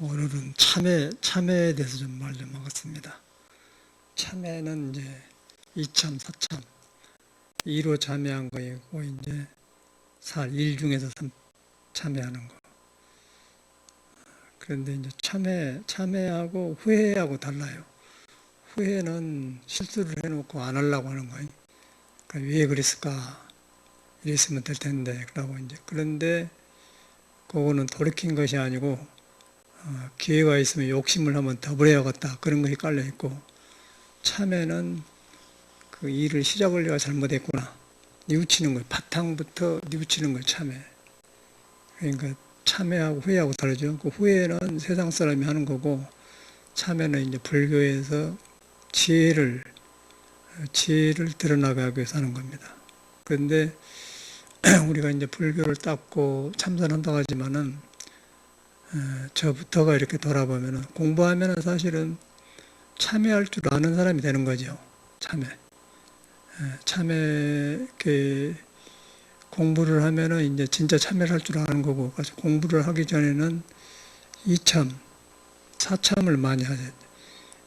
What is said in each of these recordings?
오늘은 참회에 대해서 좀 말 좀 하겠습니다. 참회는 이제 이참, 사참, 이로 참회한 거이고, 이제 일 중에서 참회하는 거. 그런데 이제 참회하고 후회하고 달라요. 후회는 실수를 해놓고 안 하려고 하는 거예요. 그러니까 왜 그랬을까? 이랬으면 될 텐데, 그러고 이제. 그런데 그거는 돌이킨 것이 아니고, 기회가 있으면 욕심을 한번 더 부려야겠다. 그런 것이 깔려있고, 참회는 그 일을 시작을 내가 잘못했구나. 뉘우치는 걸, 바탕부터 뉘우치는 걸 참회. 그러니까 참회하고 후회하고 다르죠. 그 후회는 세상 사람이 하는 거고, 참회는 이제 불교에서 지혜를 드러나가기 위해서 하는 겁니다. 그런데 우리가 이제 불교를 닦고 참선한다고 하지만은, 저부터가 이렇게 돌아보면은, 공부하면은 사실은 참회할 줄 아는 사람이 되는 거죠. 참회, 공부를 하면은 이제 진짜 참회를 할 줄 아는 거고, 그래서 공부를 하기 전에는 이참, 사참을 많이 하죠.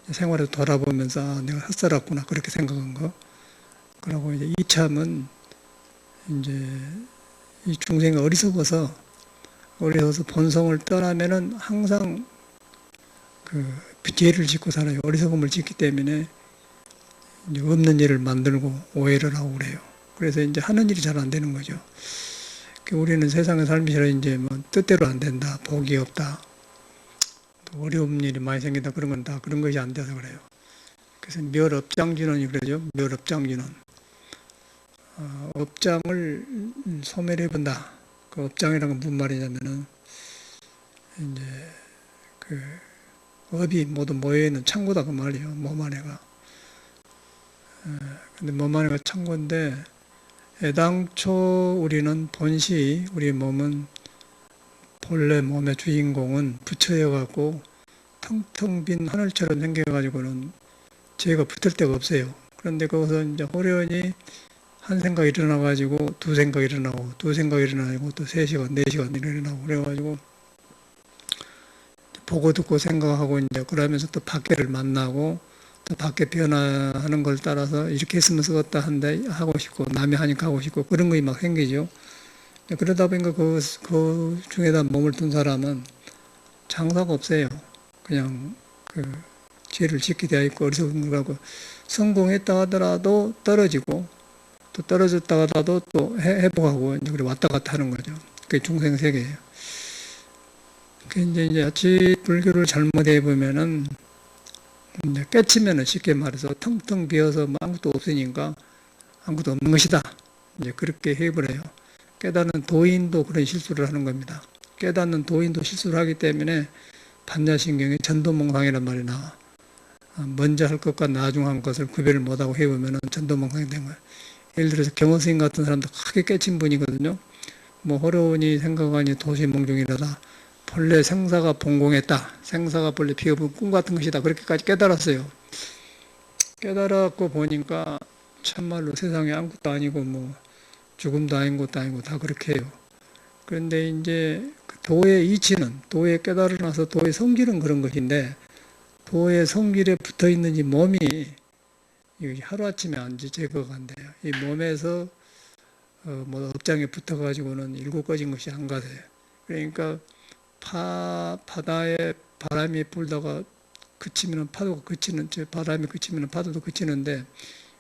생활을 돌아보면서, 내가 헛살았구나, 그렇게 생각한 거. 그리고 이제 이참은 이제 이 중생이 어리석어서 본성을 떠나면은 항상 죄를 짓고 살아요. 어리석음을 짓기 때문에 이제 없는 일을 만들고 오해를 하고 그래요. 그래서 이제 하는 일이 잘 안 되는 거죠. 우리는 세상에 살면서 이제 뭐 뜻대로 안 된다, 복이 없다, 또 어려운 일이 많이 생긴다, 그런 건 다 그런 것이 안 돼서 그래요. 그래서 멸업장진원이 그러죠. 멸업장진원. 업장을 소멸해본다. 그 업장이라는 건 무슨 말이냐면은 이제 업이 모두 모여있는 창고다 그 말이에요. 몸 안에가. 근데 몸 안에가 창고인데, 애당초 우리는 우리 몸은 본래 몸의 주인공은 부처여갖고 텅텅 빈 하늘처럼 생겨가지고는 죄가 붙을 데가 없어요. 그런데 거기서 이제 호련히 한 생각이 일어나가지고 두 생각이 일어나고 두 생각이 일어나고 또 3시간, 4시간 일어나고 그래가지고 보고 듣고 생각하고 이제 그러면서 또 밖에를 만나고 또 밖에 변화하는 걸 따라서 이렇게 했으면 쓰겠다 한데 하고 싶고 남이 하니까 하고 싶고 그런 것이 막 생기죠. 그러다 보니까 그 중에다 몸을 둔 사람은 장사가 없어요. 그냥 죄를 짓게 되어 있고 어리석은 걸 하고 성공했다 하더라도 떨어지고 또 떨어졌다 하더라도 또 회복하고 이제 왔다 갔다 하는 거죠. 그게 중생 세계예요. 이제 자칫 불교를 잘못해 보면은 이제 깨치면은 쉽게 말해서 텅텅 비어서 아무것도 없으니까 아무것도 없는 것이다. 이제 그렇게 해버려요. 깨닫는 도인도 그런 실수를 하는 겁니다. 깨닫는 도인도 실수를 하기 때문에 반야신경에 전도몽상이란 말이 나와. 먼저 할 것과 나중 한 것을 구별을 못하고 해보면은 전도몽상이 된 거예요. 예를 들어서 경허스님 같은 사람도 크게 깨친 분이거든요. 뭐 호로니 생각하니 도시몽중이라다. 본래 생사가 본공했다. 생사가 본래 비업은 꿈 같은 것이다. 그렇게까지 깨달았어요. 깨달았고 보니까 참말로 세상에 아무것도 아니고 뭐 죽음도 아닌 것도 아니고 다 그렇게 해요. 그런데 이제 도의 이치는, 도의 깨달아 나서 도의 성질은 그런 것인데, 도의 성질에 붙어 있는 이 몸이 하루아침에 안 제거가 안 돼요. 이 몸에서 뭐 업장에 붙어가지고는 일곱 꺼진 것이 한 가지예요. 그러니까 바다에 바람이 불다가 그치면 파도가 그치는, 바람이 그치면 파도도 그치는데,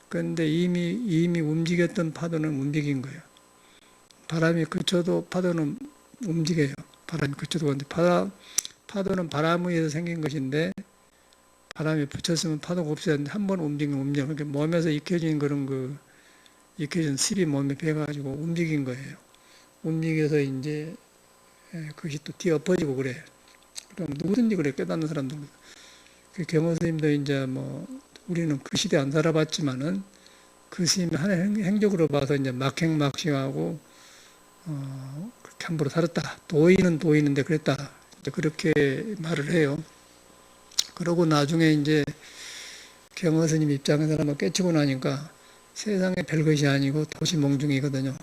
그런데 이미 움직였던 파도는 움직인 거예요. 바람이 그쳐도 파도는 움직여요. 바람이 그쳐도. 근데 파도는 바람 위에서 생긴 것인데, 바람이 붙였으면 파도가 없어졌는데, 한 번 움직이면 그러니까 몸에서 익혀진 익혀진 습이 몸에 배가지고 움직인 거예요. 움직여서 이제, 그것이 또 뒤엎어지고 그래. 그럼 누구든지 그래, 깨닫는 사람도. 그 경호스님도 이제 뭐, 우리는 그 시대 안 살아봤지만은, 그 스님이 한 행적으로 봐서 이제 막행막식하고, 그렇게 함부로 살았다. 도인은 도인인데 그랬다. 이제 그렇게 말을 해요. 그러고 나중에 이제 경허스님 입장에서 한번 깨치고 나니까 세상에 별것이 아니고 도시몽중이거든요.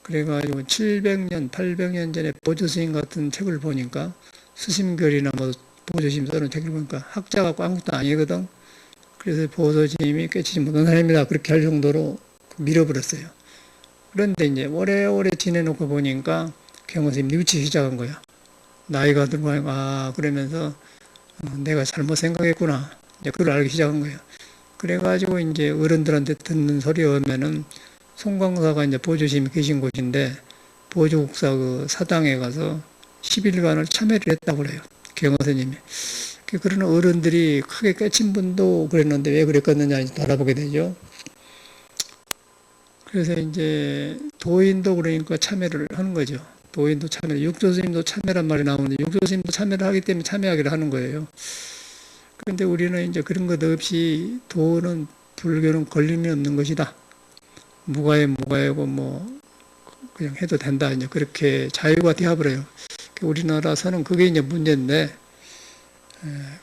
그래가지고 700년, 800년 전에 보조스님 같은 책을 보니까 스님결이나 뭐 보조심 써는 책을 보니까 학자 갖고 아무것도 아니거든. 그래서 보조심이 깨치지 못한 사람이다 그렇게 할 정도로 밀어버렸어요. 그런데 이제 오래오래 지내놓고 보니까 경호선생님 뉘우치기 시작한 거야. 나이가 들고 그러면서 내가 잘못 생각했구나. 이제 그걸 알기 시작한 거예요. 그래가지고 이제 어른들한테 듣는 소리 오면은 송광사가 이제 보조심이 계신 곳인데 보조국사 그 사당에 가서 10일간을 참회를 했다고 그래요. 경호선생님이. 그런 어른들이 크게 깨친 분도 그랬는데 왜 그랬겠느냐 이제 돌아보게 되죠. 그래서 이제 도인도 그러니까 참회를 하는 거죠. 도인도 참회, 육조스님도 참회란 말이 나오는데 육조스님도 참회를 하기 때문에 참회하기를 하는 거예요. 그런데 우리는 이제 그런 것 없이 도는 불교는 걸림이 없는 것이다. 무가해고 뭐 그냥 해도 된다. 이제 그렇게 자유가 되어버려요. 우리나라에서는 그게 이제 문제인데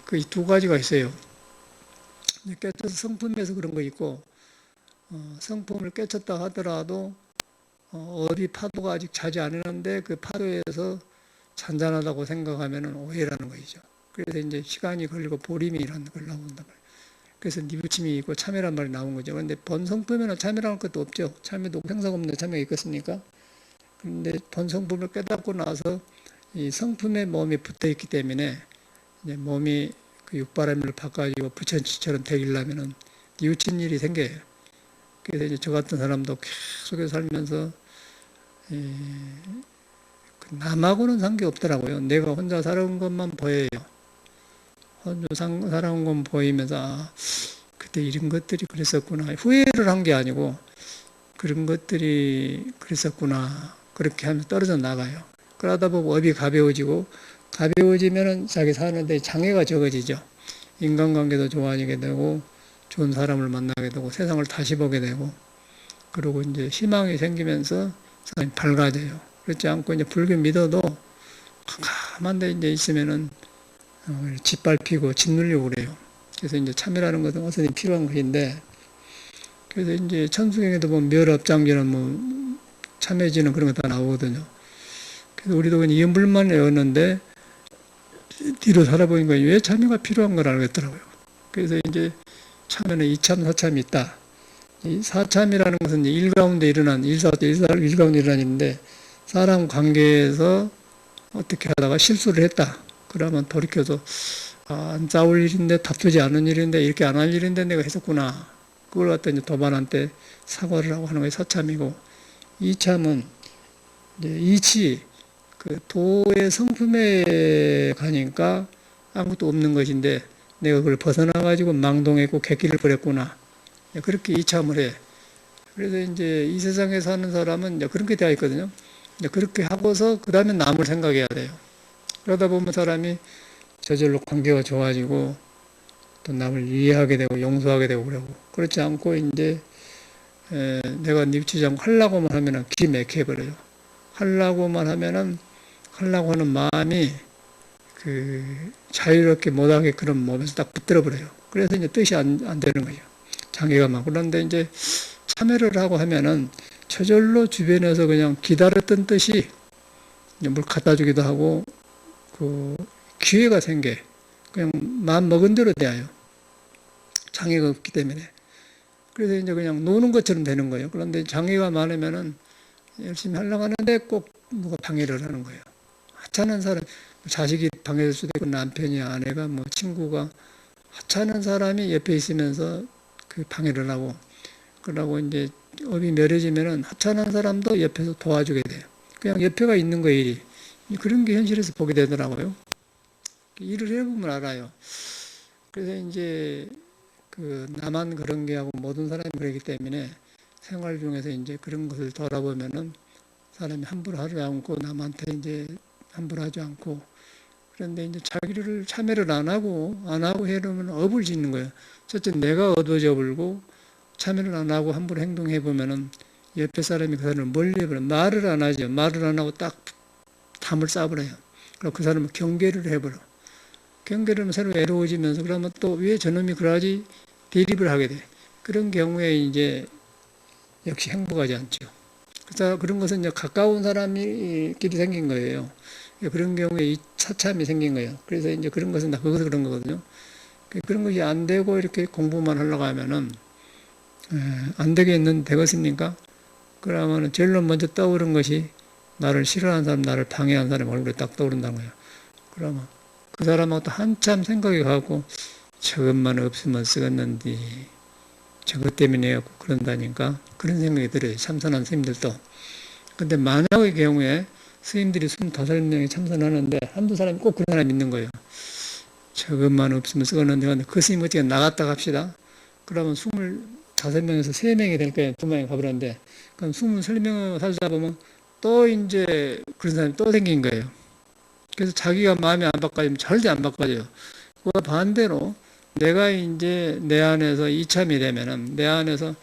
그 두 가지가 있어요. 깨쳐서 성품에서 그런 거 있고 성품을 깨쳤다 하더라도 어디 파도가 아직 차지 않았는데 그 파도에서 잔잔하다고 생각하면 오해라는 거죠. 그래서 이제 시간이 걸리고 보림이라는 걸 나온단 말이에요. 그래서 니부침이 있고 참회란 말이 나온 거죠. 그런데 본성품에는 참회라는 것도 없죠. 참회도 생사가 없는 참회가 있겠습니까? 그런데 본성품을 깨닫고 나서 이 성품에 몸이 붙어 있기 때문에 이제 몸이 그 육바라밀을 바꿔가지고 부처님처럼 되기려면은 뉘우친 일이 생겨요. 그래서 이제 저 같은 사람도 계속 살면서 남하고는 상관없더라고요. 내가 혼자 살아온 것만 보여요. 혼자 살아온 건 보이면서 그때 이런 것들이 그랬었구나. 후회를 한 게 아니고 그런 것들이 그랬었구나. 그렇게 하면서 떨어져 나가요. 그러다 보면 업이 가벼워지면은 자기 사는데 장애가 적어지죠. 인간관계도 좋아지게 되고 좋은 사람을 만나게 되고 세상을 다시 보게 되고 그리고 이제 희망이 생기면서 사람이 밝아져요. 그렇지 않고 이제 불교 믿어도 가만한 데 이제 있으면은 짓밟히고 짓눌리고 그래요. 그래서 이제 참회라는 것은 어선이 필요한 것인데 그래서 이제 천수경에도 보면 멸업장기는 뭐 참회지는 그런 거 다 나오거든요. 그래서 우리도 그냥 이연불만 외웠는데 뒤로 살아보니까 왜 참회가 필요한 걸 알겠더라고요. 그래서 이제 참회는 이참, 사참이 있다. 이 사참이라는 것은 일 가운데 일어난, 일 가운데 일어난 일인데 사람 관계에서 어떻게 하다가 실수를 했다. 그러면 돌이켜서 안 싸울 일인데 다투지 않은 일인데 이렇게 안 할 일인데 내가 했었구나. 그걸 갖다 이제 도반한테 사과를 하고 하는 게 사참이고 이참은 이제 이치 그 도의 성품에 가니까 아무것도 없는 것인데 내가 그걸 벗어나가지고 망동했고 객기를 버렸구나. 그렇게 이참을 해. 그래서 이제 이 세상에 사는 사람은 이제 그렇게 되어 있거든요. 이제 그렇게 하고서 그 다음에 남을 생각해야 돼요. 그러다 보면 사람이 저절로 관계가 좋아지고 또 남을 이해하게 되고 용서하게 되고 그러고 그렇지 않고 이제 내가 뉘우치지 않고 하려고만 하면은 길이 막혀버려요. 하려고만 하면은 하려고 하는 마음이 그 자유롭게 못하게 그런 몸에서 딱 붙들어 버려요. 그래서 이제 뜻이 안 되는 거예요. 장애가 많고. 그런데 이제 참회를 하고 하면은 저절로 주변에서 그냥 기다렸던 뜻이 물 갖다 주기도 하고 그 기회가 생겨. 그냥 마음 먹은 대로 돼요. 장애가 없기 때문에. 그래서 이제 그냥 노는 것처럼 되는 거예요. 그런데 장애가 많으면은 열심히 하려고 하는데 꼭 누가 방해를 하는 거예요. 하찮은 사람, 자식이 방해될 수도 있고 남편이 아내가 뭐 친구가 하찮은 사람이 옆에 있으면서 그 방해를 하고 그러고 이제 업이 멸해지면은 하찮은 사람도 옆에서 도와주게 돼요. 그냥 옆에가 있는 거예요, 일이. 그런 게 현실에서 보게 되더라고요. 일을 해보면 알아요. 그래서 이제 그 나만 그런 게 하고 모든 사람이 그러기 때문에 생활 중에서 이제 그런 것을 돌아보면은 사람이 함부로 하지 않고 남한테 이제 함부로 하지 않고 그런데 이제 자기를 참여를 안 하고 해놓으면 업을 짓는 거예요. 첫째 내가 얻어져 불고 참여를 안 하고 함부로 행동해 보면은 옆에 사람이 그 사람을 멀리 해버려. 말을 안 하죠. 말을 안 하고 딱 담을 쌓아버려요. 그리고 그 사람을 경계를 해버려. 경계를 하면 서로 외로워지면서 그러면 또 왜 저놈이 그러지 대립을 하게 돼. 그런 경우에 이제 역시 행복하지 않죠. 그래서 그런 것은 이제 가까운 사람끼리 생긴 거예요. 그런 경우에 이 차참이 생긴 거예요. 그래서 이제 그런 것은 다 거기서 그런 거거든요. 그런 것이 안 되고 이렇게 공부만 하려고 하면은 안 되겠는 되겠습니까? 그러면은 제일로 먼저 떠오른 것이 나를 싫어하는 사람, 나를 방해하는 사람 얼굴에 딱 떠오른다는 거예요. 그러면 그 사람하고 또 한참 생각이 가고 저것만 없으면 쓰겠는데 저것 때문에 그런다니까 그런 생각이 들어요. 참선한 스님들도. 근데 만약의 경우에 스님들이 25명이 참선하는데 한두 사람이 꼭 그런 사람이 있는 거예요. 저것만 없으면 쓰겠는데 그 스님 어떻게 나갔다 갑시다. 그러면 25명에서 3명이 될 거예요. 2명이 가버렸는데 그럼 23명 살다 보면 또 이제 그런 사람이 또 생긴 거예요. 그래서 자기가 마음이 안 바꿔지면 절대 안 바꿔져요. 그와 반대로 내가 이제 내 안에서 이참이 되면은 내 안에서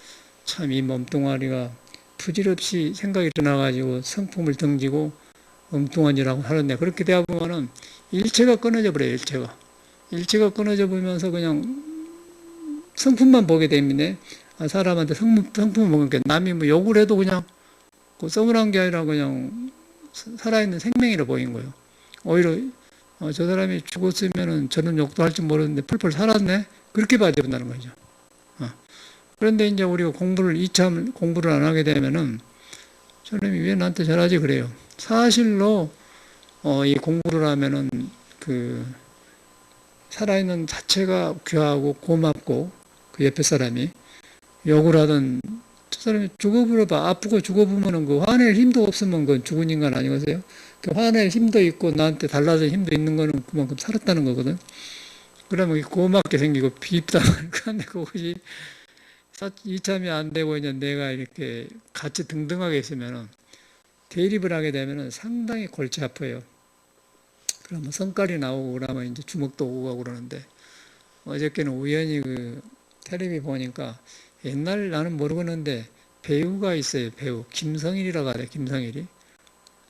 참 이 몸뚱아리가 부질없이 생각이 일어나가지고 성품을 던지고 엉뚱한 일하고 하는데 그렇게 되다 보면은 일체가 끊어져 버려요. 일체가 끊어져 버리면서 그냥 성품만 보게 됩니다. 사람한테 성품을 보니까 남이 뭐 욕을 해도 그냥 그 서운한 게 아니라 그냥 살아있는 생명이라 보이는 거예요. 오히려 저 사람이 죽었으면은 저는 욕도 할 줄 모르는데 풀풀 살았네? 그렇게 봐야 된다는 거죠. 그런데 이제 우리가 이참 공부를 안 하게 되면은 저놈이 왜 나한테 잘하지 그래요. 사실로 이 공부를 하면은 그 살아있는 자체가 귀하고 고맙고 그 옆에 사람이 욕을 하든 저 사람이 죽어버려봐 아프고 죽어보면은 그 화낼 힘도 없으면 그건 죽은 인간 아니겠어요? 그 화낼 힘도 있고 나한테 달라질 힘도 있는 거는 그만큼 살았다는 거거든. 그러면 고맙게 생기고 비입다 그런데 그것이 이참이 안 되고 이제 내가 이렇게 같이 등등하게 있으면은 대립을 하게 되면은 상당히 골치 아파요. 그러면 성깔이 나오고 그러면 이제 주먹도 오고 가고 그러는데 어저께는 우연히 그 텔레비 보니까 옛날 나는 모르겠는데 배우가 있어요. 배우 김성일이라고 하래. 김성일이.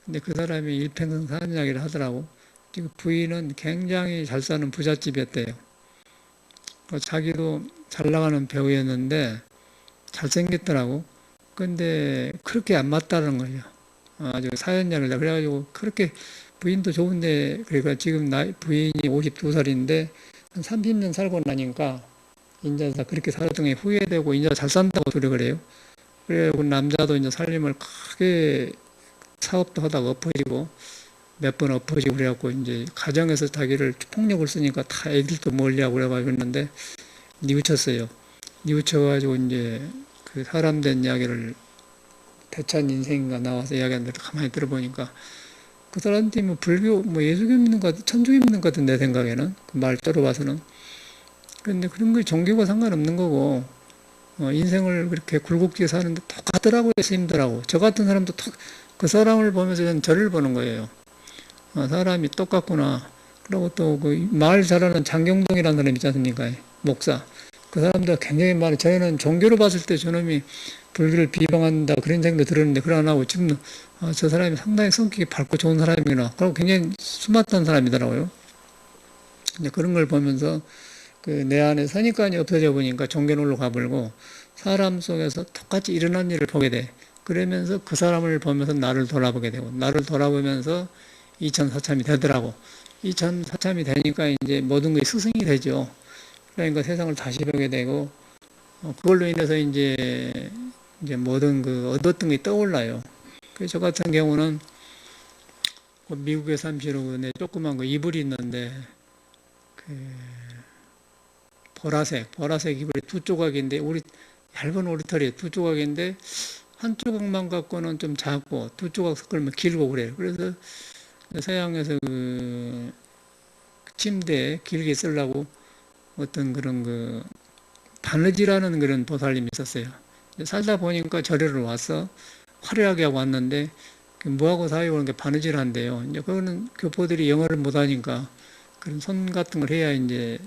근데 그 사람이 일평생 사는 이야기를 하더라고. 지금 부인은 굉장히 잘 사는 부잣집이었대요. 자기도 잘 나가는 배우였는데 잘생겼더라고. 근데 그렇게 안 맞다는 거예요. 아주 사연자를 그래가지고 그렇게 부인도 좋은데 그러니까 지금 부인이 52살인데 한 30년 살고 나니까 이제 그렇게 살았던 게 후회되고 이제 잘 산다고 소리 그래요. 그래 그 남자도 이제 살림을 크게 사업도 하다가 엎어지고 몇 번 엎어지고 그래갖고 이제 가정에서 자기를 폭력을 쓰니까 다 애들도 멀리하고 그래가지고 있는데 뉘우쳤어요. 뉘우쳐가지고 이제 그 사람 된 이야기를 대찬 인생인가 나와서 이야기하는데 가만히 들어보니까 그 사람들이 뭐 불교, 뭐 예수교 믿는 것 같아, 천주교 믿는 것 같은 내 생각에는 그 말 들어봐서는. 그런데 그런 게 종교가 상관없는 거고 인생을 그렇게 굴곡지게 사는데 똑같더라고요, 스님들하고. 저 같은 사람도 그 사람을 보면서 저는 저를 보는 거예요. 사람이 똑같구나. 그리고 또 그 말 잘하는 장경동이라는 사람 있지 않습니까? 목사. 그 사람도 굉장히 저희는 종교로 봤을 때 저놈이 불교를 비방한다 그런 생각도 들었는데 그걸 안 하고 지금 저 사람이 상당히 성격이 밝고 좋은 사람이구나. 그리고 굉장히 스마트한 사람이더라고요. 근데 그런 걸 보면서 그 내 안에 선입관이 없어져 보니까 종교놀로 가버리고 사람 속에서 똑같이 일어난 일을 보게 돼. 그러면서 그 사람을 보면서 나를 돌아보게 되고 나를 돌아보면서 이천사참이 되더라고. 이천사참이 되니까 이제 모든 것이 스승이 되죠. 그러니까 세상을 다시 보게 되고 그걸로 인해서 이제 모든 그 얻었던 게 떠올라요. 그래서 저 같은 경우는 그 미국에 삼시로 내 조그만 그 이불이 있는데 그 보라색 이불이 두 조각인데 얇은 오리털이 두 조각인데 한 조각만 갖고는 좀 작고 두 조각 섞으면 길고 그래요. 그래서 서양에서 그 침대에 길게 쓰려고 어떤 그런 그 바느질하는 그런 보살님이 있었어요. 살다 보니까 절에를 와서 화려하게 하고 왔는데 뭐하고 사회에 오는 게 바느질 한대요. 이제 그거는 교포들이 영어를 못하니까 그런 손 같은 걸 해야 이제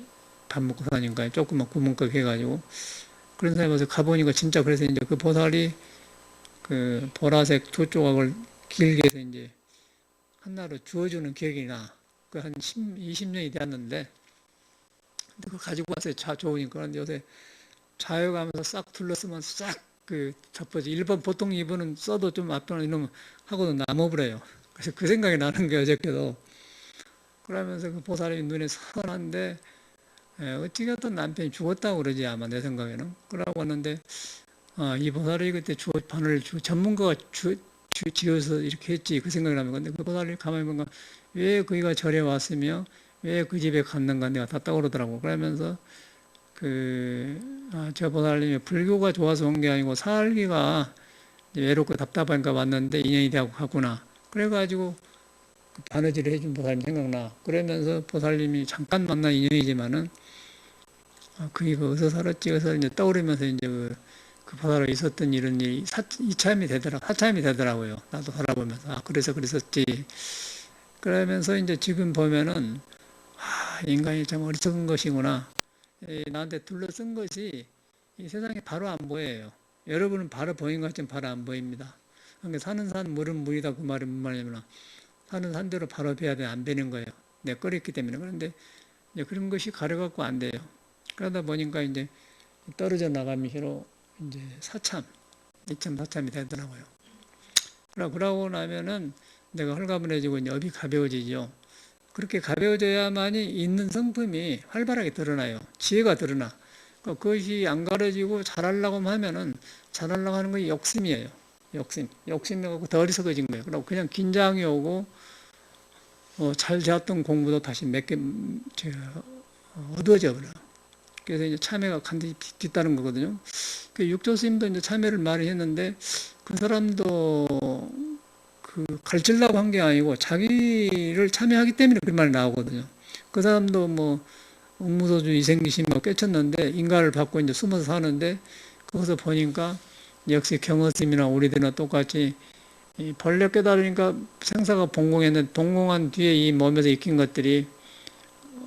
밥 먹고 사니까 조금만 구멍가게 해가지고 그런 사람이 와서 가보니까 진짜 그래서 이제 그 보살이 그 보라색 두 조각을 길게 해서 이제 하나로 주워주는 기억이 나. 그 한 20년이 되었는데 그거 가지고 왔어요. 차 좋으니까. 그런데 요새 자유가면서 싹 둘러쓰면 싹 그 접어지. 일본 보통 이분은 써도 좀 앞으로 이놈 하고도 남아버려요. 그래서 그 생각이 나는 게 어저께도. 그러면서 그 보살이 눈에 선한데, 어찌겠든 남편이 죽었다고 그러지, 아마 내 생각에는. 그러고 왔는데, 이 보살이 그때 판을 전문가가 지어서 이렇게 했지, 그 생각이 나면. 근데 그 보살이 가만히 보니까 왜 그이가 절에 왔으며, 왜 그 집에 갔는가 내가 다 떠오르더라고. 그러면서, 저 보살님이 불교가 좋아서 온 게 아니고 살기가 외롭고 답답하니까 왔는데 인연이 되고 갔구나. 그래가지고 바느질을 해준 보살님 생각나. 그러면서 보살님이 잠깐 만난 인연이지만은, 그이가 어디서 살았지? 그래서 이제 떠오르면서 이제 그 보살로 있었던 이런 일이 이참이 사참이 되더라고요. 나도 살아보면서. 그래서 그랬었지. 그러면서 이제 지금 보면은, 인간이 참 어리석은 것이구나. 나한테 둘러쓴 것이 이 세상에 바로 안 보여요. 여러분은 바로 보인 것 같지만 바로 안 보입니다. 그러니까 사는 산 물은 물이다, 그 말이 무슨 말이냐면 사는 산대로 바로 뵈야 돼. 안 되는 거예요. 내가 끓였기 때문에. 그런데 이제 그런 것이 가려갖고 안 돼요. 그러다 보니까 이제 떨어져 나가미로 이제 이참 사참이 되더라고요. 그러고 나면은 내가 홀가분해지고 이제 업이 가벼워지죠. 그렇게 가벼워져야만이 있는 성품이 활발하게 드러나요. 지혜가 드러나. 그것이 안 가려지고 잘하려고 하면은 잘하려고 하는 건 욕심이에요. 욕심이 오고 더 어리석어진 거예요. 그리고 그냥 긴장이 오고 잘 되었던 공부도 다시 어두워져 버려. 그래서 이제 참회가 간단히 뒤따른 거거든요. 그 육조 스님도 이제 참회를 많이 했는데 그 사람도 가르치려고 한 게 아니고 자기를 참여하기 때문에 그 말이 나오거든요. 그 사람도 뭐 응무소주 이생기심 꿰쳤는데 인가를 받고 이제 숨어서 사는데 거기서 보니까 역시 경허스님이나 우리들이나 똑같이 이 벌레 깨달으니까 생사가 봉공했는데 동공한 뒤에 이 몸에서 익힌 것들이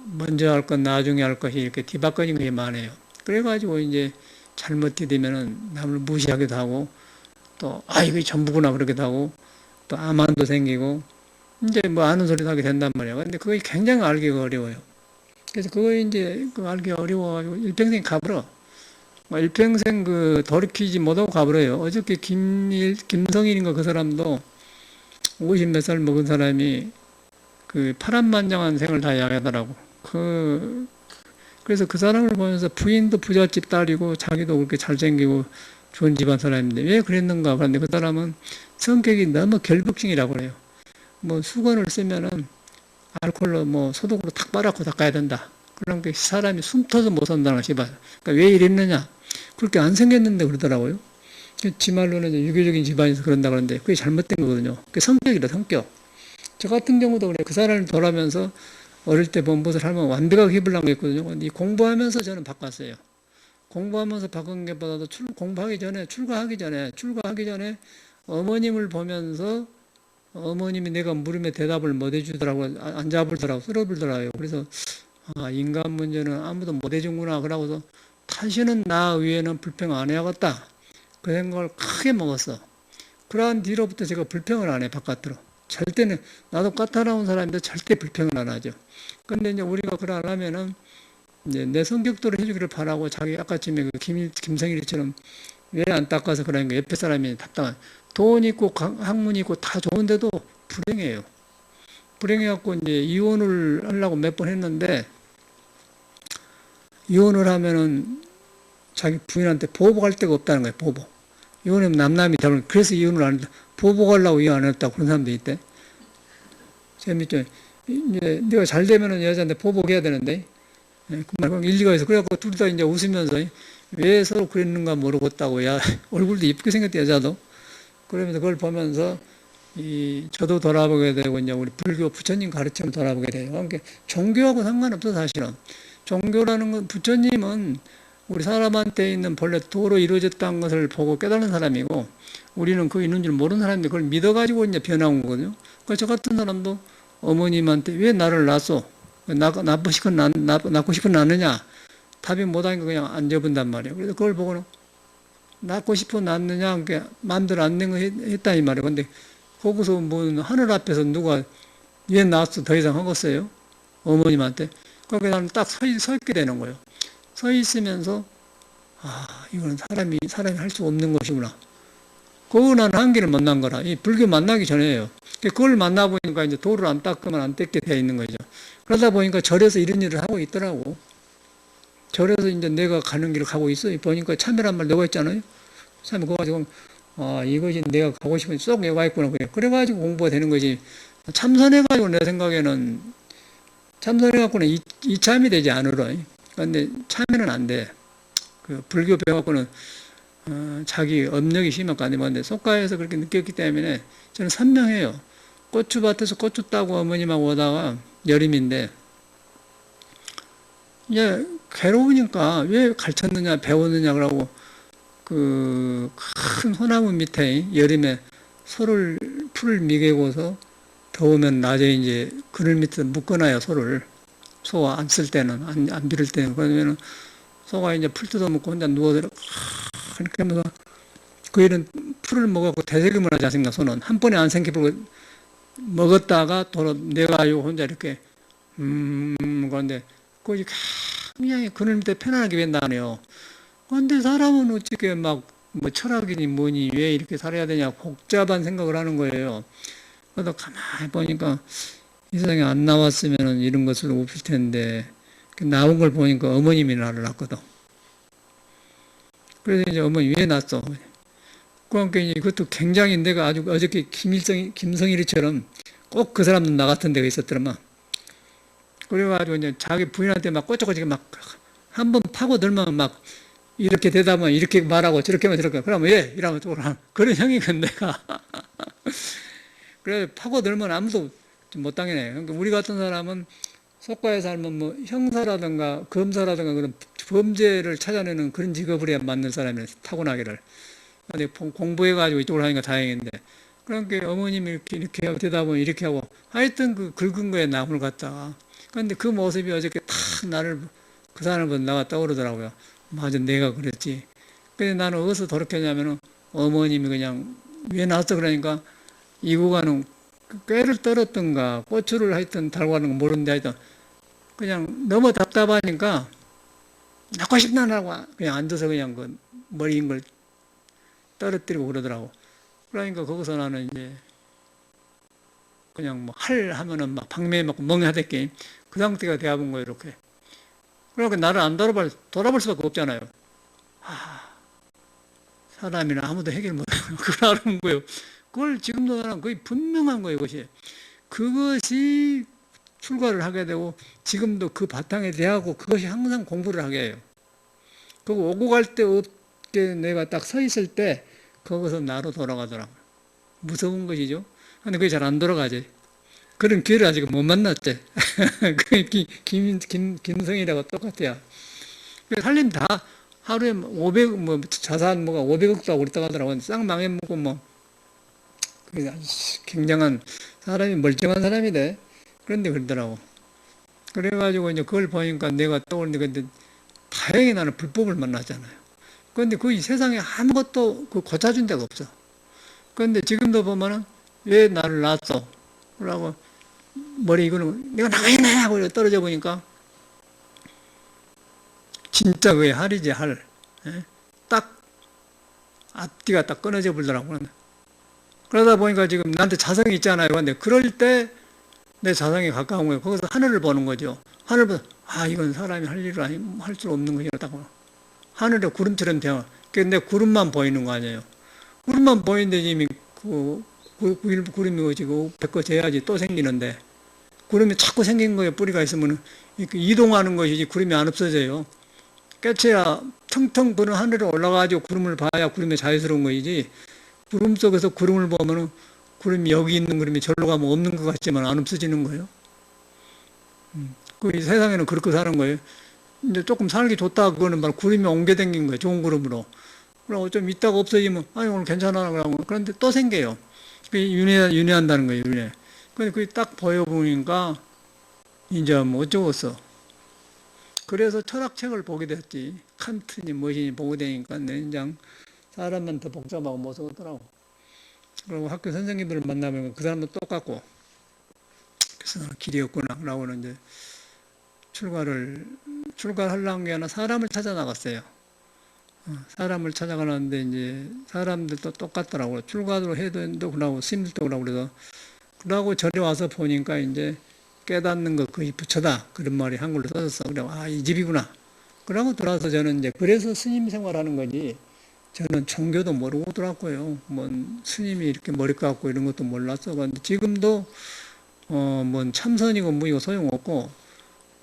먼저 할 것, 나중에 할 것이 이렇게 뒤바꿔진 것이 많아요. 그래가지고 이제 잘못 디디면은 남을 무시하기도 하고 또 이게 전부구나 그러기도 하고 또 암환도 생기고 이제 뭐 아는 소리도 하게 된단 말이에요. 근데 그거 굉장히 알기가 어려워요. 그래서 그거 이제 알기 어려워가지고 일평생 가버려. 일평생 돌이키지 못하고 가버려요. 어저께 김성일인가 그 사람도 50 몇 살 먹은 사람이 파란만장한 생을 다 야기하더라고. 그래서 그 사람을 보면서 부인도 부잣집 딸이고 자기도 그렇게 잘생기고 좋은 집안 사람인데 왜 그랬는가 그런데 그 사람은 성격이 너무 결벽증이라고 그래요. 뭐 수건을 쓰면은 알코올로 뭐 소독으로 탁 빨아고 닦아야 된다. 그러니까 사람이 숨터서 못 산다는 것이 그러니까 왜 이랬느냐? 그렇게 안 생겼는데 그러더라고요. 지 말로는 유교적인 집안에서 그런다 그러는데 그게 잘못된 거거든요. 그게 성격이다, 성격. 저 같은 경우도 그래요. 그 사람을 돌아면서 어릴 때 본 것을 하면 완벽하게 해보려고 했거든요. 근데 공부하면서 저는 바꿨어요. 공부하면서 바꾼 것보다도 출가하기 전에 어머님을 보면서 어머님이 내가 물으면 대답을 못 해주더라고요. 안 잡을더라고요. 쓸어불더라고요. 그래서 인간 문제는 아무도 못 해준구나. 그러고서 다시는 나 위에는 불평 안 해야겠다. 그 생각을 크게 먹었어. 그러한 뒤로부터 제가 불평을 안 해, 바깥으로. 절대는, 나도 까다로운 사람인데 절대 불평을 안 하죠. 근데 이제 우리가 그걸 안 하면은, 이제 내 성격대로 해주기를 바라고 자기 아까쯤에 김성일이처럼 왜 안 닦아서 그러니까 옆에 사람이 답답한. 돈 있고 학문 있고 다 좋은데도 불행해요. 불행해갖고 이제 이혼을 하려고 몇 번 했는데, 이혼을 하면은 자기 부인한테 보복할 데가 없다는 거예요, 보복. 이혼하면 남남이 다른, 그래서 이혼을 안 한다. 보복하려고 이혼 안 했다고 그런 사람도 있대. 재밌죠? 이제 네가 잘 되면은 여자한테 보복해야 되는데, 그 말, 일리가 있어. 그래갖고 둘 다 이제 웃으면서 왜 서로 그랬는가 모르겠다고, 야, 얼굴도 이쁘게 생겼대, 여자도. 그러면서 그걸 보면서 저도 돌아보게 되고, 이제 우리 불교 부처님 가르침을 돌아보게 돼요. 그러니까 종교하고 상관없어, 사실은. 종교라는 건 부처님은 우리 사람한테 있는 본래 도로 이루어졌다는 것을 보고 깨달은 사람이고 우리는 그거 있는 줄 모르는 사람인데 그걸 믿어가지고 이제 변한 거거든요. 그러니까 저 같은 사람도 어머님한테 왜 나를 낳았어? 낳고 싶은 낳느냐? 답이 못하니까 그냥 안 접은단 말이에요. 그래서 그걸 보고는 낳고 싶어 낳느냐? 그러니까 마음대로 안 된 거 했다 이 말이에요. 근데 거기서 뭐 하늘 앞에서 누가 왜 낳았어? 더 이상 하겠어요? 어머님한테. 그러니까 나는 딱 서 있게 되는 거예요. 서 있으면서 이거는 사람이 할 수 없는 것이구나. 그거 나는 한계를 만난 거라. 이 불교 만나기 전에요. 그걸 만나보니까 이제 도를 안 닦으면 안 닦게 되어 있는 거죠. 그러다 보니까 절에서 이런 일을 하고 있더라고. 절에서 이제 내가 가는 길을 가고 있어. 보니까 참여란 말 내가 있잖아요. 참, 그거 가지고, 아, 이것이 내가 가고 싶은 쏙 내가 있구나. 그래가지고 공부가 되는 거지. 참선해가지고 내 생각에는, 참선해갖고는 이참이 되지 않으러. 근데 참여는 안 돼. 그 불교 배워갖고는, 자기 업력이 심하고 안 되는데, 속가에서 그렇게 느꼈기 때문에 저는 선명해요. 고추밭에서 고추 따고 어머님하고 오다가 여름인데, 이제 괴로우니까 왜 가르쳤느냐, 배웠느냐, 그러고, 그 큰 소나무 밑에 여름에 풀을 미개고서 더우면 낮에 이제 그늘 밑에 묶어놔요, 소를. 소가 안 쓸 때는, 안 비를 때는. 그러면은 소가 이제 풀 뜯어먹고 혼자 누워들어. 그렇게 하면서 그 일은 풀을 먹었고 되새김을 하지 않습니까, 소는. 한 번에 안 생기고 먹었다가 도로 내가지고 혼자 이렇게, 그런데 거기 굉장히 그늘 밑에 편안하게 된다네요. 근데 사람은 어떻게 막, 뭐 철학이니 뭐니 왜 이렇게 살아야 되냐 복잡한 생각을 하는 거예요. 그래서 가만히 보니까 이 세상에 안 나왔으면 이런 것을 없을 텐데, 나온 걸 보니까 어머님이 나를 낳거든. 그래서 이제 어머니 왜 낳았어? 그러니까 이제 그것도 굉장히 내가 아주 어저께 김성일이처럼 꼭 그 사람도 나 같은 데가 있었더만. 그래가지고 이제 자기 부인한테 막 꼬치꼬치 막 한 번 파고들면 막 이렇게 대답하면 이렇게 말하고 저렇게 하면 저렇게 그러면 예 이러면 또 그런 형이건 내가 그래 파고들면 아무도 못 당해내. 그러니까 우리 같은 사람은 속과에 살면 뭐 형사라든가 검사라든가 그런 범죄를 찾아내는 그런 직업을 해야 맞는 사람이 타고나기를. 근데 공부해가지고 이쪽으로 하니까 다행인데. 그러니까 어머님이 이렇게 하고 대답하면 이렇게 하고 하여튼 그 긁은 거에 나무를 갖다가. 그런데 그 모습이 어저께 탁 나를 그 사람을 보고 나가 떠오르더라고요. 맞아, 내가 그랬지. 근데 나는 어디서 돌이켰냐면은 어머님이 그냥 왜 나왔어 그러니까 이 구간은 꾀를 떨었던가 고추를 하여튼 달고 가는 거 모르는데 하여튼 그냥 너무 답답하니까 낳고 싶나 하고 그냥 앉아서 그냥 그 머리인 걸 떨어뜨리고 그러더라고. 그러니까 거기서 나는 이제 그냥 뭐 하면은 막 방매에 맞고 멍하댔게 그 상태가 되어본 거예요, 이렇게. 그러니까 나를 안 돌아볼 수밖에 없잖아요. 사람이나 아무도 해결 못하고 그걸 아는 거예요. 그걸 지금도 나는 거의 분명한 거예요, 그것이 출가를 하게 되고 지금도 그 바탕에 대하고 그것이 항상 공부를 하게 해요. 그리고 오고 갈 때 어떻게 내가 딱 서 있을 때 거기서 나로 돌아가더라고요. 무서운 것이죠. 근데 그게 잘 안 돌아가지. 그런 기회를 아직 못 만났대. 김성이라고 똑같아요. 살림 다 하루에 500, 뭐, 자산 뭐가 500억도 하고 그랬다고 하더라고요. 싹 망해먹고 뭐. 굉장한 사람이 멀쩡한 사람이래. 그런데 그러더라고. 그래가지고 이제 그걸 보니까 내가 떠오르는데, 근데 다행히 나는 불법을 만났잖아요. 그런데 그 세상에 아무것도 고쳐준 데가 없어. 그런데 지금도 보면은 왜 나를 낳았어? 그러고 머리 이거는 내가 나가야네 하고 떨어져 보니까 진짜 그게 할이지 할. 딱 앞뒤가 딱 끊어져 버리더라고. 그러다 보니까 지금 나한테 자성이 있잖아요. 근데 그럴 때 내 자성에 가까운 거예요. 거기서 하늘을 보는 거죠. 하늘 보면 이건 사람이 할 일을 할 수 없는 것이라고. 하늘에 구름처럼 되어. 근데 구름만 보이는 거 아니에요. 구름만 보이는데 이미 구름이 오지고 벗겨져야지 또 생기는데 구름이 자꾸 생긴 거에 뿌리가 있으면 이동하는 것이지 구름이 안 없어져요. 깨쳐야 텅텅 부는 하늘에 올라가가지고 구름을 봐야 구름이 자유스러운 것이지 구름 속에서 구름을 보면은 구름이 여기 있는 구름이 절로 가면 없는 것 같지만 안 없어지는 거예요. 그 세상에는 그렇게 사는 거예요. 이제 조금 살기 좋다 그거는 바로 구름이 옮겨댕긴 거예요. 좋은 구름으로. 그러고 좀 있다가 없어지면 오늘 괜찮아 그러고 그런데 또 생겨요. 윤회한다는 거예요. 윤회. 근데 그게 딱 보여보니까 이제 뭐 어쩌겠어. 그래서 철학책을 보게 됐지. 칸트니 무엇이니 보게 되니까 내장 사람만 더 복잡하고 무서웠더라고. 그리고 학교 선생님들을 만나면 그 사람도 똑같고 그래서 길이었구나 라고는 이제 출가를 하려는 게 아니라 사람을 찾아 나갔어요. 사람을 찾아가는데 이제 사람들도 똑같더라고요. 출가도 해도 그러고 스님들도 그러고 그래서 그러고 절에 와서 보니까 이제 깨닫는 것 거의 부처다 그런 말이 한글로 써졌어. 그래 이 집이구나. 그러고 들어와서 저는 이제 그래서 스님 생활하는 거지. 저는 종교도 모르고 들어왔고요. 뭐 스님이 이렇게 머리 깎고 이런 것도 몰랐어. 근데 지금도 뭐 참선이고 뭐이고 소용없고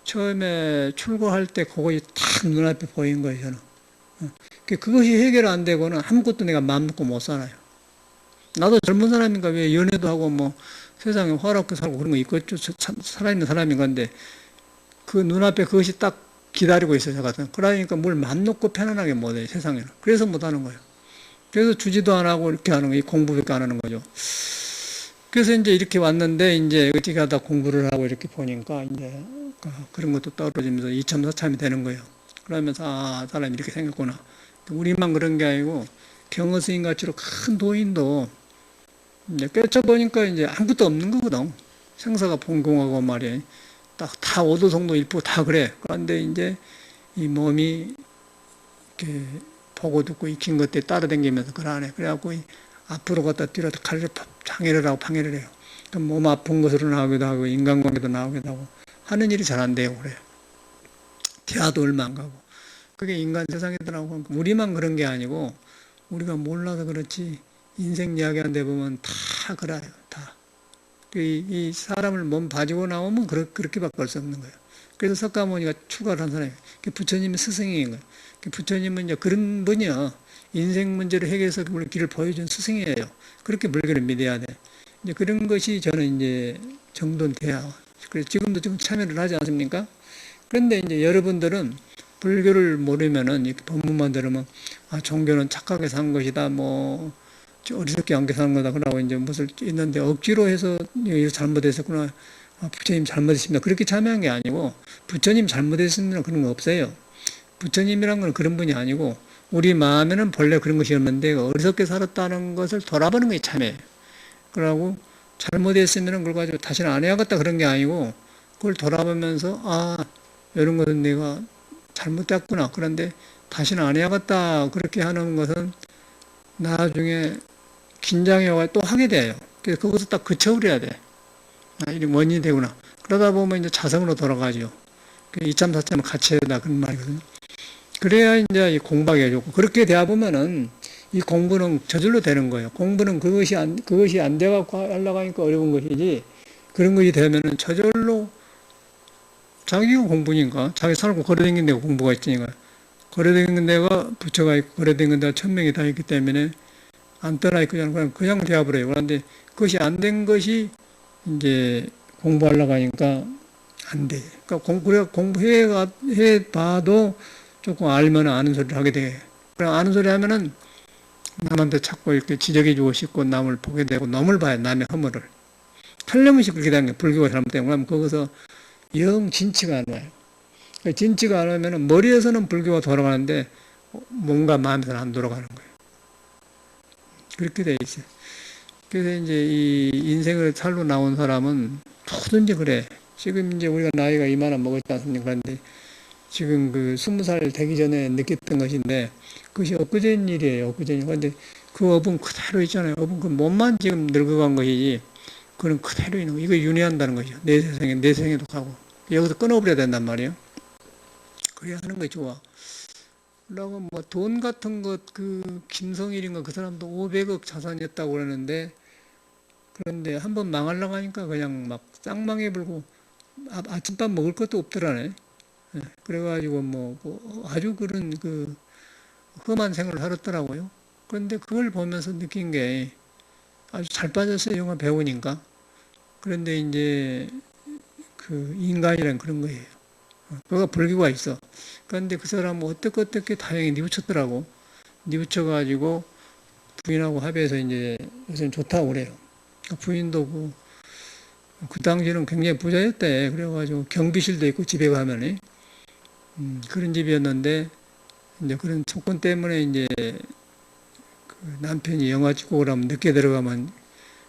처음에 출고할 때 그것이 딱 눈앞에 보인 거예요. 저는. 그것이 해결 안 되고는 아무것도 내가 마음 놓고 못 살아요. 나도 젊은 사람인가 왜 연애도 하고 뭐 세상에 화롭게 살고 그런 거 있겠죠. 살아있는 사람인 건데 그 눈앞에 그것이 딱 기다리고 있어요. 저 같은. 그러니까 뭘 마음 놓고 편안하게 못해요. 세상에는. 그래서 못하는 거예요. 그래서 주지도 안 하고 이렇게 하는 거예요. 공부밖에 안 하는 거죠. 그래서 이제 이렇게 왔는데 이제 어떻게 하다 공부를 하고 이렇게 보니까 이제 그런 것도 떨어지면서 이참사참이 되는 거예요. 그러면서 사람이 이렇게 생겼구나. 우리만 그런 게 아니고 경허스님 같이로 큰 도인도 이제 깨쳐보니까 이제 아무것도 없는 거거든. 생사가 봉공하고 말이에요. 딱 다 오도성도 일부 다 그래. 그런데 이제 이 몸이 이렇게 보고 듣고 익힌 것들이 따라다니면서 그러네. 그래갖고 앞으로 갔다 뒤로 칼을 장애를 하고 방해를 해요. 그럼 몸 아픈 것으로 나오기도 하고 인간관계도 나오기도 하고 하는 일이 잘 안 돼요. 그래요. 대화도 얼마 안 가고. 그게 인간 세상이더라고. 우리만 그런 게 아니고 우리가 몰라서 그렇지 인생 이야기하는데 보면 다 그래요. 다. 이 사람을 몸 봐주고 나오면 그렇게밖에 할 수 없는 거예요. 그래서 석가모니가 추가를 한 사람이에요. 부처님의 스승인 거예요. 부처님은 이제 그런 분이야. 인생 문제를 해결해서 우리 길을 보여준 스승이에요. 그렇게 불교를 믿어야 돼. 이제 그런 것이 저는 이제 정돈돼야. 그래서 지금도 좀 참여를 하지 않습니까? 그런데 이제 여러분들은 불교를 모르면은 이렇게 법문만 들으면 종교는 착하게 산 것이다. 뭐 어리석게 안게 사는 거다. 그러고 이제 무엇을 있는데 억지로 해서 이거 잘못했었구나. 부처님 잘못했습니다. 그렇게 참여한 게 아니고 부처님 잘못했습니다. 그런 거 없어요. 부처님이란 건 그런 분이 아니고 우리 마음에는 본래 그런 것이 없는데 어리석게 살았다는 것을 돌아보는 게 참여예요. 그러고 잘못했으면 그걸 가지고 다시는 안 해야겠다 그런 게 아니고 그걸 돌아보면서 이런 것은 내가 잘못됐구나. 그런데 다시는 안 해야겠다 그렇게 하는 것은 나중에 긴장해 와 또 하게 돼요. 그래서 그것을 딱 그쳐버려야 돼. 이게 원인이 되구나. 그러다 보면 이제 자성으로 돌아가죠. 이참사참을 같이 해야 된다 그런 말이거든요. 그래야 이제 공부하게 해주고 그렇게 되어 보면은 이 공부는 저절로 되는 거예요. 공부는 그것이 안 돼갖고 하려고 하니까 어려운 것이지 그런 것이 되면은 저절로 자기가 공부니까 자기 살고 걸어다니는 데가 공부가 있으니까 걸어다니는 데가 부처가 있고 걸어다니는 데가 천명이 다 있기 때문에 안 떠나 있고 그냥 되어버려요. 그런데 그것이 안 된 것이 이제 공부하려고 하니까 안 돼. 그러니까 공부해 봐도 조금 알면 아는 소리를 하게 돼. 그럼 아는 소리 하면은 남한테 자꾸 이렇게 지적해주고 싶고 남을 보게 되고 남을 봐야 남의 허물을. 틀림없이 그렇게 되는 거예요. 불교가 잘못되면. 그러면 거기서 영 진치가 안 와요. 진치가 안 오면은 머리에서는 불교가 돌아가는데 뭔가 마음에서는 안 돌아가는 거예요. 그렇게 돼 있어요. 그래서 이제 이 인생을 살로 나온 사람은 뭐든지 그래. 지금 이제 우리가 나이가 이만한 먹었지 않습니까? 그런데 지금 20살 되기 전에 느꼈던 것인데 그것이 엊그제 일이에요. 엊그제 일. 그런데 그 업은 그대로 있잖아요. 업은 그 몸만 지금 늙어간 것이지 그건 그대로 있는 거. 이거 윤회한다는 거죠. 내 세상에도 가고 여기서 끊어버려야 된단 말이에요. 그래야 하는 게 좋아. 그러고 뭐 돈 같은 것 김성일인가 그 사람도 500억 자산이었다고 그러는데 그런데 한번 망하려고 하니까 그냥 막 쌍망에 불고 아침밥 먹을 것도 없더라네. 그래가지고 아주 그런 험한 생활을 살았더라고요. 그런데 그걸 보면서 느낀 게 아주 잘 빠졌어요. 영화 배우니까. 그런데 이제 인간이란 그런 거예요. 그가 불교가 있어. 그런데 그 사람은 어떻게 다행히 뉘우쳤더라고. 뉘우쳐가지고 부인하고 합의해서 이제 요새는 좋다고 그래요. 부인도 그 당시에는 굉장히 부자였대. 그래가지고 경비실도 있고 집에 가면은 그런 집이었는데 이제 그런 조건 때문에 이제 남편이 영화 찍고 그러면 늦게 들어가면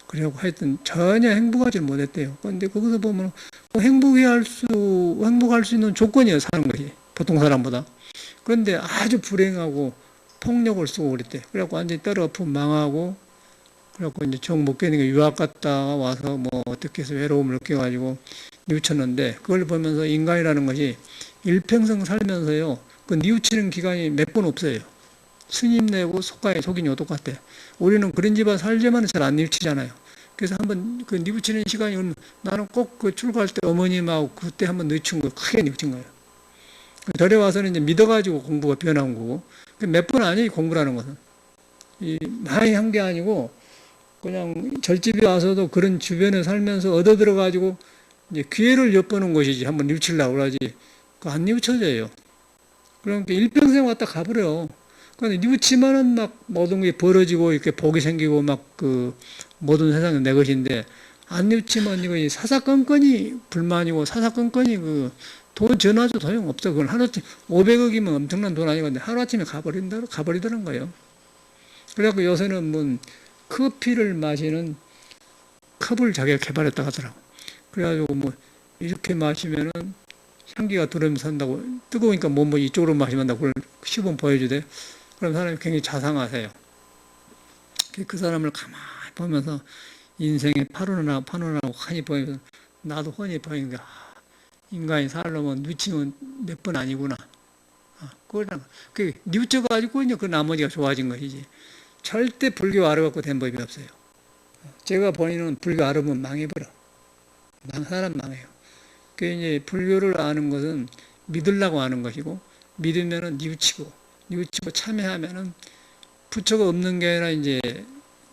그래갖고 하여튼 전혀 행복하지 못했대요. 그런데 거기서 보면 행복할 수 있는 조건이에요. 사는 것이 보통 사람보다. 그런데 아주 불행하고 폭력을 쓰고 그랬대. 그래갖고 완전히 떨어엎고 망하고, 그래갖고 이제 정 못 견디니까 유학 갔다가 와서 뭐 어떻게 해서 외로움을 느껴가지고 뉘우쳤는데, 그걸 보면서 인간이라는 것이 일평생 살면서요, 그 뉘우치는 기간이 몇 번 없어요. 스님 내고 속가에 속이뇨 똑같아. 우리는 그런 집안 살지만 잘 안 뉘우치잖아요. 그래서 한번 그 뉘우치는 시간이 오면 나는 꼭 그 출가할 때 어머님하고 그때 한번 뉘우친 거, 크게 뉘우친 거예요. 절에 와서는 이제 믿어가지고 공부가 변한 거고, 몇 번 아니에요, 공부라는 것은. 많이 한 게 아니고, 그냥 절집에 와서도 그런 주변에 살면서 얻어 들어가지고, 이제 기회를 엿보는 것이지, 한번 뉘우치려고 그러지. 그거 안 뉘우쳐져요. 그러니까 일평생 왔다 가버려. 근데 뉘우치면은 막 모든 게 벌어지고, 이렇게 복이 생기고, 막 그, 모든 세상이 내 것인데, 안 뉘우치면 이거 사사건건이 불만이고, 사사건건이 그, 돈 전화도 소용없어. 그건 하루아침, 500억이면 엄청난 돈 아니거든요. 하루아침에 가버리더란 거예요. 그래갖고 요새는 뭐, 커피를 마시는 컵을 자기가 개발했다고 하더라고. 그래가지고 뭐, 이렇게 마시면은 향기가 들어오면서 산다고. 뜨거우니까 뭐 이쪽으로 마시면 한다고. 그걸 시범 보여주대. 그럼 사람이 굉장히 자상하세요. 그 사람을 가만히 보면서 인생의 파노라마고 환히 보이면서 나도 훤히 보이는 게, 인간이 살려면 뉘치면 몇 번 아니구나. 그 뉘쳐가지고 이제 그 나머지가 좋아진 것이지. 절대 불교 알아갖고 된 법이 없어요. 제가 보이는 불교 알아보면 망해버려. 사람 망해요. 그 이제 불교를 아는 것은 믿으려고 아는 것이고, 믿으면은 뉘우치고 참여하면은 부처가 없는 게 아니라 이제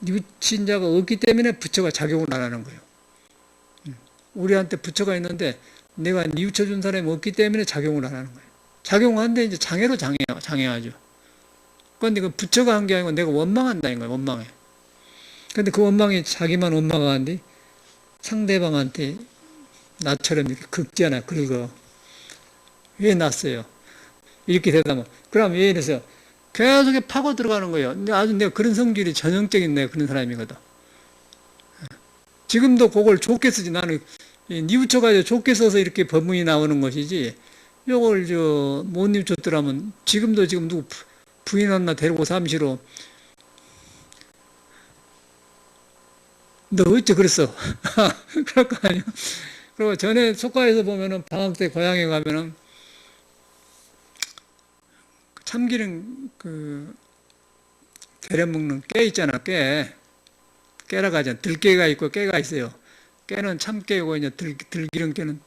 뉘우친 자가 없기 때문에 부처가 작용을 안 하는 거예요. 우리한테 부처가 있는데 내가 뉘우쳐준 사람이 없기 때문에 작용을 안 하는 거예요. 작용하는데 이제 장애로 장애하죠. 그런데 그 부처가 한 게 아니고 내가 원망한다는 거예요. 원망해. 근데 그 원망이 자기만 원망하는데 상대방한테 나처럼 이렇게 긁잖아요. 긁어. 왜 났어요? 이렇게 되다면. 그럼 왜 이래서 계속 파고 들어가는 거예요. 근데 아주 내가 그런 성질이 전형적인 내가 그런 사람이거든. 지금도 그걸 좋게 쓰지. 나는 뉘우쳐가지고 좋게 써서 이렇게 법문이 나오는 것이지. 요걸 못 뉘우쳤더라면 지금 누구 부인 하나 데리고 삼시로 너 어째 그랬어? 그럴 거 아니야. 그리고 전에 속가에서 보면은 방학 때 고향에 가면은 참기름 그 데려 먹는 깨 있잖아. 깨라고 하잖아. 들깨가 있고 깨가 있어요. 깨는 참깨고 이제 들기름 깨는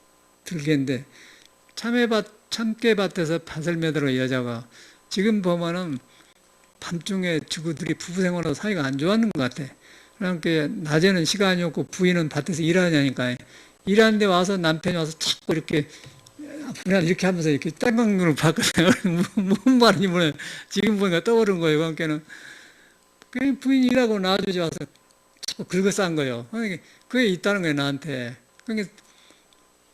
들깨인데 참깨밭에서 밭을 매들어 여자가 지금 보면은 밤중에 주부들이 부부 생활하고 사이가 안 좋았는 것 같아. 그러니까 낮에는 시간이 없고 부인은 밭에서 일하냐니까 일하는데 와서 남편이 와서 자꾸 이렇게 이렇게 하면서 이렇게 딴강눈을 봤거든요. 무슨 말인지 모르겠어요. 지금 보니까 떠오른 거예요. 그러니까는 그 부인이 일하고 나와주지 와서 자꾸 긁어싼 거예요. 그게 있다는 거예요, 나한테. 그러니까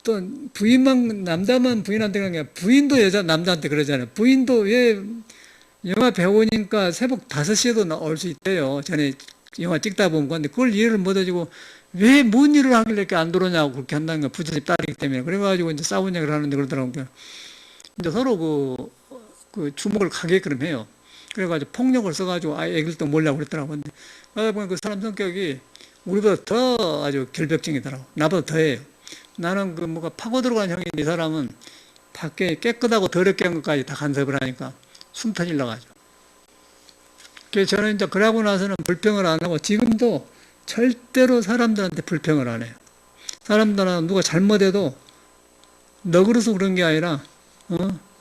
또 부인만 남자만 부인한테 그런 게 아니라 부인도 남자한테 그러잖아요. 부인도 왜 영화 배우니까 새벽 5시에도 나올 수 있대요. 전에 영화 찍다 보면. 근데 그걸 이해를 못 해주고 왜 뭔 일을 하길래 이렇게 안 들어오냐고 그렇게 한다는 거야. 부잣집 딸이기 때문에. 그래가지고 이제 싸운 얘기를 하는데 그러더라고요. 이제 서로 그 주먹을 가게끔 해요. 그래가지고 폭력을 써가지고 애기를 또 몰라고 그랬더라고요. 근데 그러다 보니까 그 사람 성격이 우리보다 더 아주 결벽증이더라고. 나보다 더해요. 나는 그 뭐가 파고 들어간 형인데 이 사람은 밖에 깨끗하고 더럽게 한 것까지 다 간섭을 하니까 숨 터질러 가지고. 그래서 저는 이제 그러고 나서는 불평을 안 하고 지금도 절대로 사람들한테 불평을 안 해요. 사람들은 누가 잘못해도 너 그래서 그런 게 아니라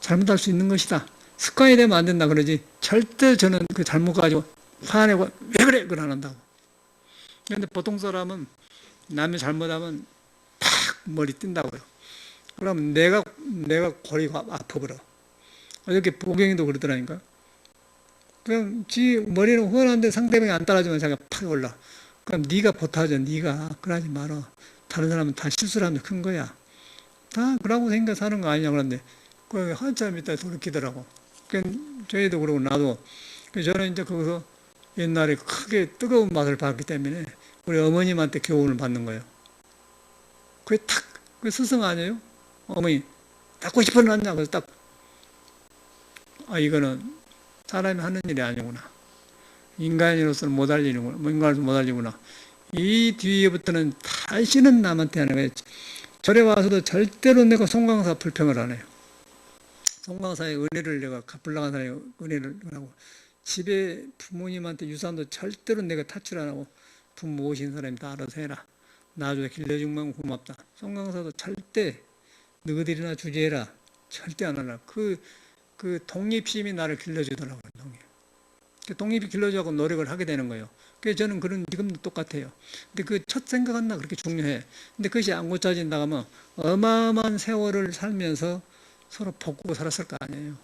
잘못할 수 있는 것이다. 습관이 되면 안 된다 그러지. 절대 저는 그 잘못 가지고 화내고 왜 그래? 그걸 안 한다고. 그런데 보통 사람은 남이 잘못하면 팍 머리 뛴다고요. 그러면 내가 골이가 아파버려. 어저께 보경이도 그러더라니까. 그냥 지 머리는 훤한데 상대방이 안 따라주면 자기가 팍 올라. 그럼 네가 보타줘. 네가 그러지 마라. 다른 사람은 다 실수를 하면 큰 거야. 다 그러고 생겨 사는 거 아니냐 그런데 그 한참 있다 돌이키더라고. 저희도 그러고 나도. 저는 이제 거기서 옛날에 크게 뜨거운 맛을 봤기 때문에 우리 어머님한테 교훈을 받는 거예요. 그게 탁, 그 스승 아니에요? 어머니, 닦고 싶어 놨냐? 그래서 딱, 이거는 사람이 하는 일이 아니구나. 인간으로서는 못할 일이구나. 인간으로서 못할 일이구나. 이 뒤에부터는 다시는 남한테 하는 거예요. 절에 와서도 절대로 내가 송강사 불평을 안 해요. 송강사의 은혜를 내가 갚으려고 하는 사람의 은혜를 하고, 집에 부모님한테 유산도 절대로 내가 타출 안 하고, 부모 오신 사람이 다 알아서 해라. 나중에 길러주면 고맙다. 송강사도 절대 너희들이나 주제해라. 절대 안 하라. 그 독립심이 나를 길러주더라고요. 독립이 길러주고 노력을 하게 되는 거예요. 그래서 저는 지금도 똑같아요. 근데 그 첫 생각은 나 그렇게 중요해. 근데 그것이 안 고쳐진다 하면 어마어마한 세월을 살면서 서로 복구고 살았을 거 아니에요.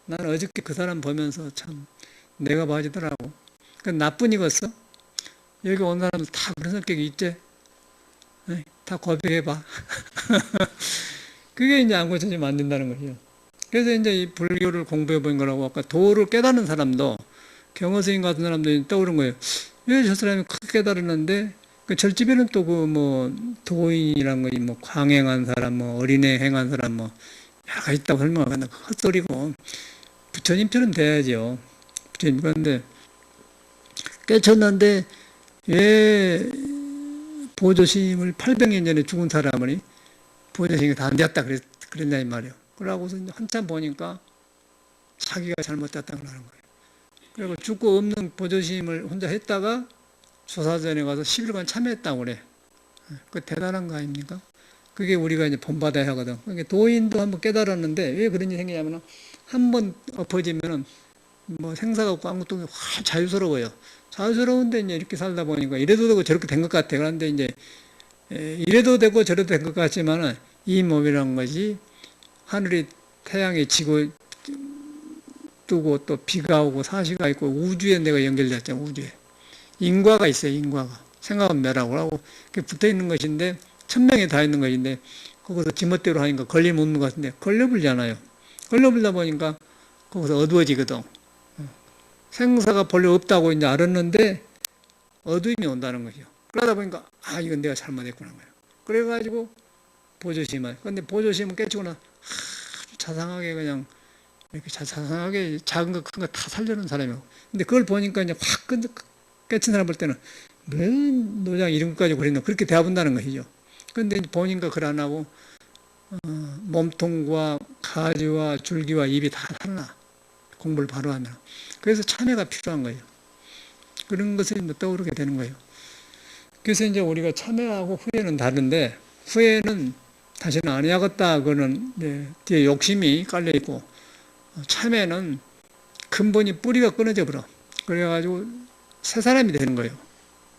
나는 어저께 그 사람 보면서 참 내가 봐지더라고. 그 나뿐이겠어? 여기 온 사람들 다 그런 성격이 있지? 다 고백해봐. 그게 이제 안 고쳐지면 안 된다는 거예요. 그래서 이제 이 불교를 공부해 본 거라고, 아까 도를 깨닫는 사람도, 경허스님 같은 사람도 떠오른 거예요. 왜 저 사람이 크게 깨달았는데, 그 절집에는 또 도인이란 거지, 광행한 사람, 어린애 행한 사람, 여러 가지 있다고 설명하는데, 헛소리고, 부처님처럼 돼야죠. 부처님. 그런데, 깨쳤는데, 왜 보조심을 800년 전에 죽은 사람을 보조심이 다 안 되었다 그랬냐, 이 말이에요. 그러고서 이제 한참 보니까 자기가 잘못됐다고 하는 거예요. 그리고 죽고 없는 보조심을 혼자 했다가 조사전에 가서 10일간 참여했다고 그래. 그 대단한 거 아닙니까? 그게 우리가 이제 본받아야 하거든. 그러니까 도인도 한번 깨달았는데 왜 그런 일이 생기냐면은 한번 엎어지면은 생사가 없고 아무것도 없고 확 자유스러워요. 자유스러운데 이제 이렇게 살다 보니까 이래도 되고 저렇게 된 것 같아. 그런데 이제 이래도 되고 저래도 된 것 같지만은 이 몸이라는 것이 하늘이 태양이 지고 뜨고 또 비가 오고 사시가 있고 우주에 내가 연결됐잖아. 우주에 인과가 있어요. 인과가 생각은 멸하고 하고 붙어 있는 것인데 천명이 다 있는 것인데 거기서 지멋대로 하니까 걸림 없는 것 같은데 걸려불잖아요. 걸려불다 보니까 거기서 어두워지거든. 생사가 본래 없다고 이제 알았는데 어두움이 온다는 거죠. 그러다 보니까 이건 내가 잘못했구나 거예요. 그래가지고 보조심을. 근데 보조심은 깨치고 나 아주 자상하게 그냥 이렇게 자상하게 작은 거 큰 거 다 살려는 사람이고. 근데 그걸 보니까 이제 확 깨친 사람 볼 때는 왜 노장 이런 것까지 그랬나 그렇게 대화본다는 것이죠. 근데 보니까 그걸 안 하고 몸통과 가지와 줄기와 입이 다 달라. 공부를 바로 하면. 그래서 참회가 필요한 거예요. 그런 것을 떠오르게 되는 거예요. 그래서 이제 우리가 참회하고 후회는 다른데 후회는 다시는 안 해야겠다. 그거는 뒤에 욕심이 깔려 있고 참회는 근본이 뿌리가 끊어져 버려. 그래가지고 새 사람이 되는 거예요.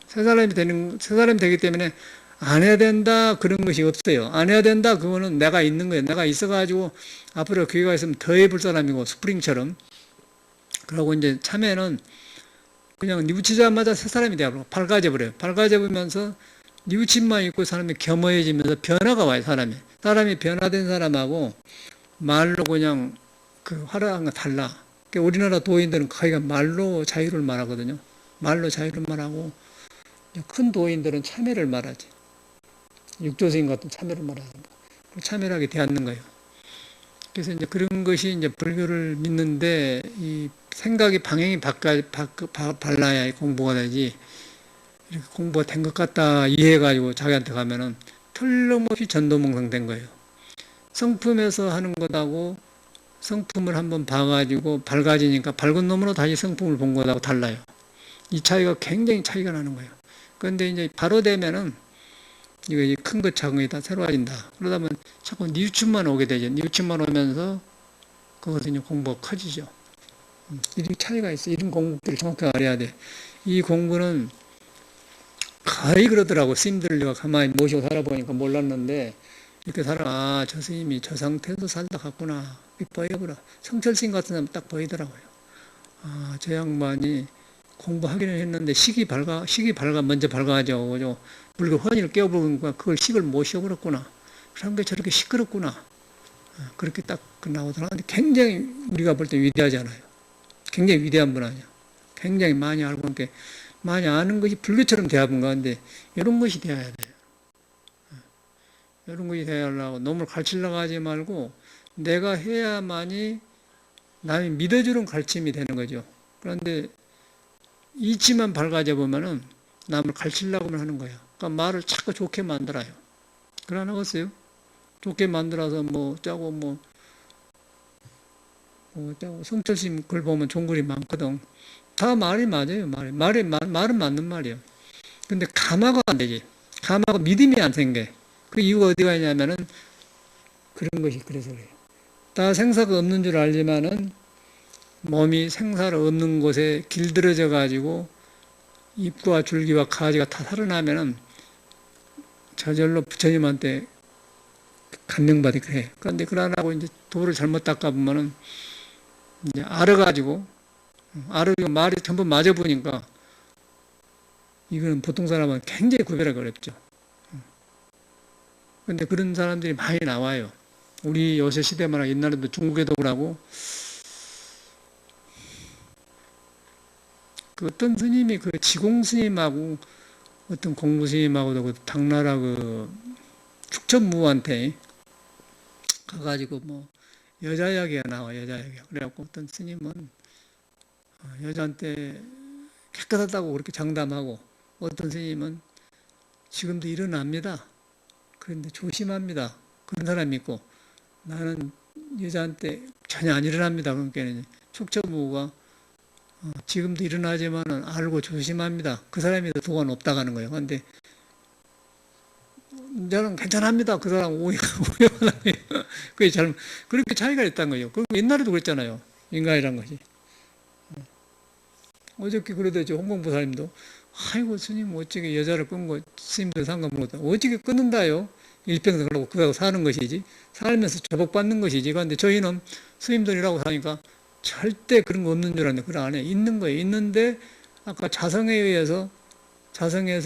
새 사람이 되기 때문에 안 해야 된다 그런 것이 없어요. 안 해야 된다 그거는 내가 있는 거예요. 내가 있어가지고 앞으로 기회가 있으면 더 해볼 사람이고 스프링처럼. 그러고 이제 참회는 그냥 뉘우치자마자 새 사람이 되어버려. 밝아져 버려요. 밝아져 버리면서 뉘우침만 있고 사람이 겸허해지면서 변화가 와요. 사람이 변화된 사람하고 말로 그냥 그 화려한 거 달라. 그러니까 우리나라 도인들은 거의가 말로 자유를 말하거든요. 말로 자유를 말하고 큰 도인들은 참회를 말하지. 육조스님 같은 참회를 말하는 거. 참회하게 되었는 거예요. 그래서 이제 그런 것이 이제 불교를 믿는데 이 생각이 방향이 발라야 공부가 되지. 이렇게 공부가 된 것 같다 이해해가지고 자기한테 가면은 틀림없이 전도몽상 된 거예요. 성품에서 하는 것하고 성품을 한번 봐가지고 밝아지니까 밝은 놈으로 다시 성품을 본 것하고 달라요. 이 차이가 굉장히 차이가 나는 거예요. 그런데 이제 바로 되면은 이거 큰 것 작은 것이 다 새로워진다. 그러다 보면 자꾸 뉘우침만 오게 되죠. 뉘우침만 오면서 그것은 이제 공부가 커지죠. 이런 차이가 있어. 이런 공부들을 정확하게 알아야 돼. 이 공부는 거의 그러더라고. 스님들을 내가 가만히 모시고 살아보니까 몰랐는데 이렇게 저 스님이 저 상태에서 살다 갔구나. 보여버려. 성철스님 같은 사람 딱 보이더라고요. 저 양반이 공부하기는 했는데 식이 먼저 밝아져. 그죠? 물고 헌의를 깨워버리니까 그걸 식을 못 쉬어버렸구나. 그런 게 저렇게 시끄럽구나. 그렇게 딱 나오더라. 근데 굉장히 우리가 볼 때 위대하잖아요. 굉장히 위대한 분 아니야. 굉장히 많이 알고 있게 많이 아는 것이 불교처럼 대합은 가운데 이런 것이 되어야 돼요. 이런 것이 되어야 하려고 놈을 가르치려고 하지 말고 내가 해야만이 남이 믿어주는 가르침이 되는 거죠. 그런데 이치만 밝아져 보면은 남을 가르치려고만 하는 거예요. 그러니까 말을 자꾸 좋게 만들어요. 그러나겠어요? 좋게 만들어서 뭐 짜고 짜고 성철심 글 보면 좋은 글이 많거든. 다 말이 맞아요. 말은 맞는 말이에요. 근데 감화가 안 되지. 감화가 믿음이 안 생겨. 그 이유가 어디가 있냐면은 그런 것이 그래서 그래요. 다 생사가 없는 줄 알지만은 몸이 생사를 없는 곳에 길들여져 가지고 잎과 줄기와 가지가 다 살아나면은 저절로 부처님한테 감명받게 그래. 그런데 그러라고 이제 도를 잘못 닦아 보면은 이제 알아가지고 말이 전부 맞아 보니까 이거는 보통 사람은 굉장히 구별하기 어렵죠. 근데 그런 사람들이 많이 나와요. 우리 요새 시대만 옛날에도 중국에도 그러고 그 어떤 스님이 그 지공 스님하고 어떤 공부 스님하고도 그 당나라 그 축천무한테 가가지고 뭐 여자 이야기가 나와 여자 이야기. 그래갖고 어떤 스님은 여자한테 깨끗하다고 그렇게 장담하고 어떤 스님은 지금도 일어납니다. 그런데 조심합니다. 그런 사람이 있고 나는 여자한테 전혀 안 일어납니다. 그러니까 축천무가 지금도 일어나지만은 알고 조심합니다. 그 사람이 더 도가 높다고 하는 거예요. 근데 저는 괜찮합니다. 그 사람 오해하는 그게 잘 그렇게 차이가 있다는 거예요. 그리고 옛날에도 그랬잖아요. 인간이란 것이. 어저께 그러더니 홍공보살님도 아이고 스님 어찌게 여자를 끊고 스님들 상관없다. 어찌게 끊는다요? 일평생 그러고 사는 것이지. 살면서 조복받는 것이지. 그런데 저희는 스님들이라고 사니까 절대 그런 거 없는 줄 알았는데 그걸 안 해. 있는 거예요. 있는데 아까 자성에서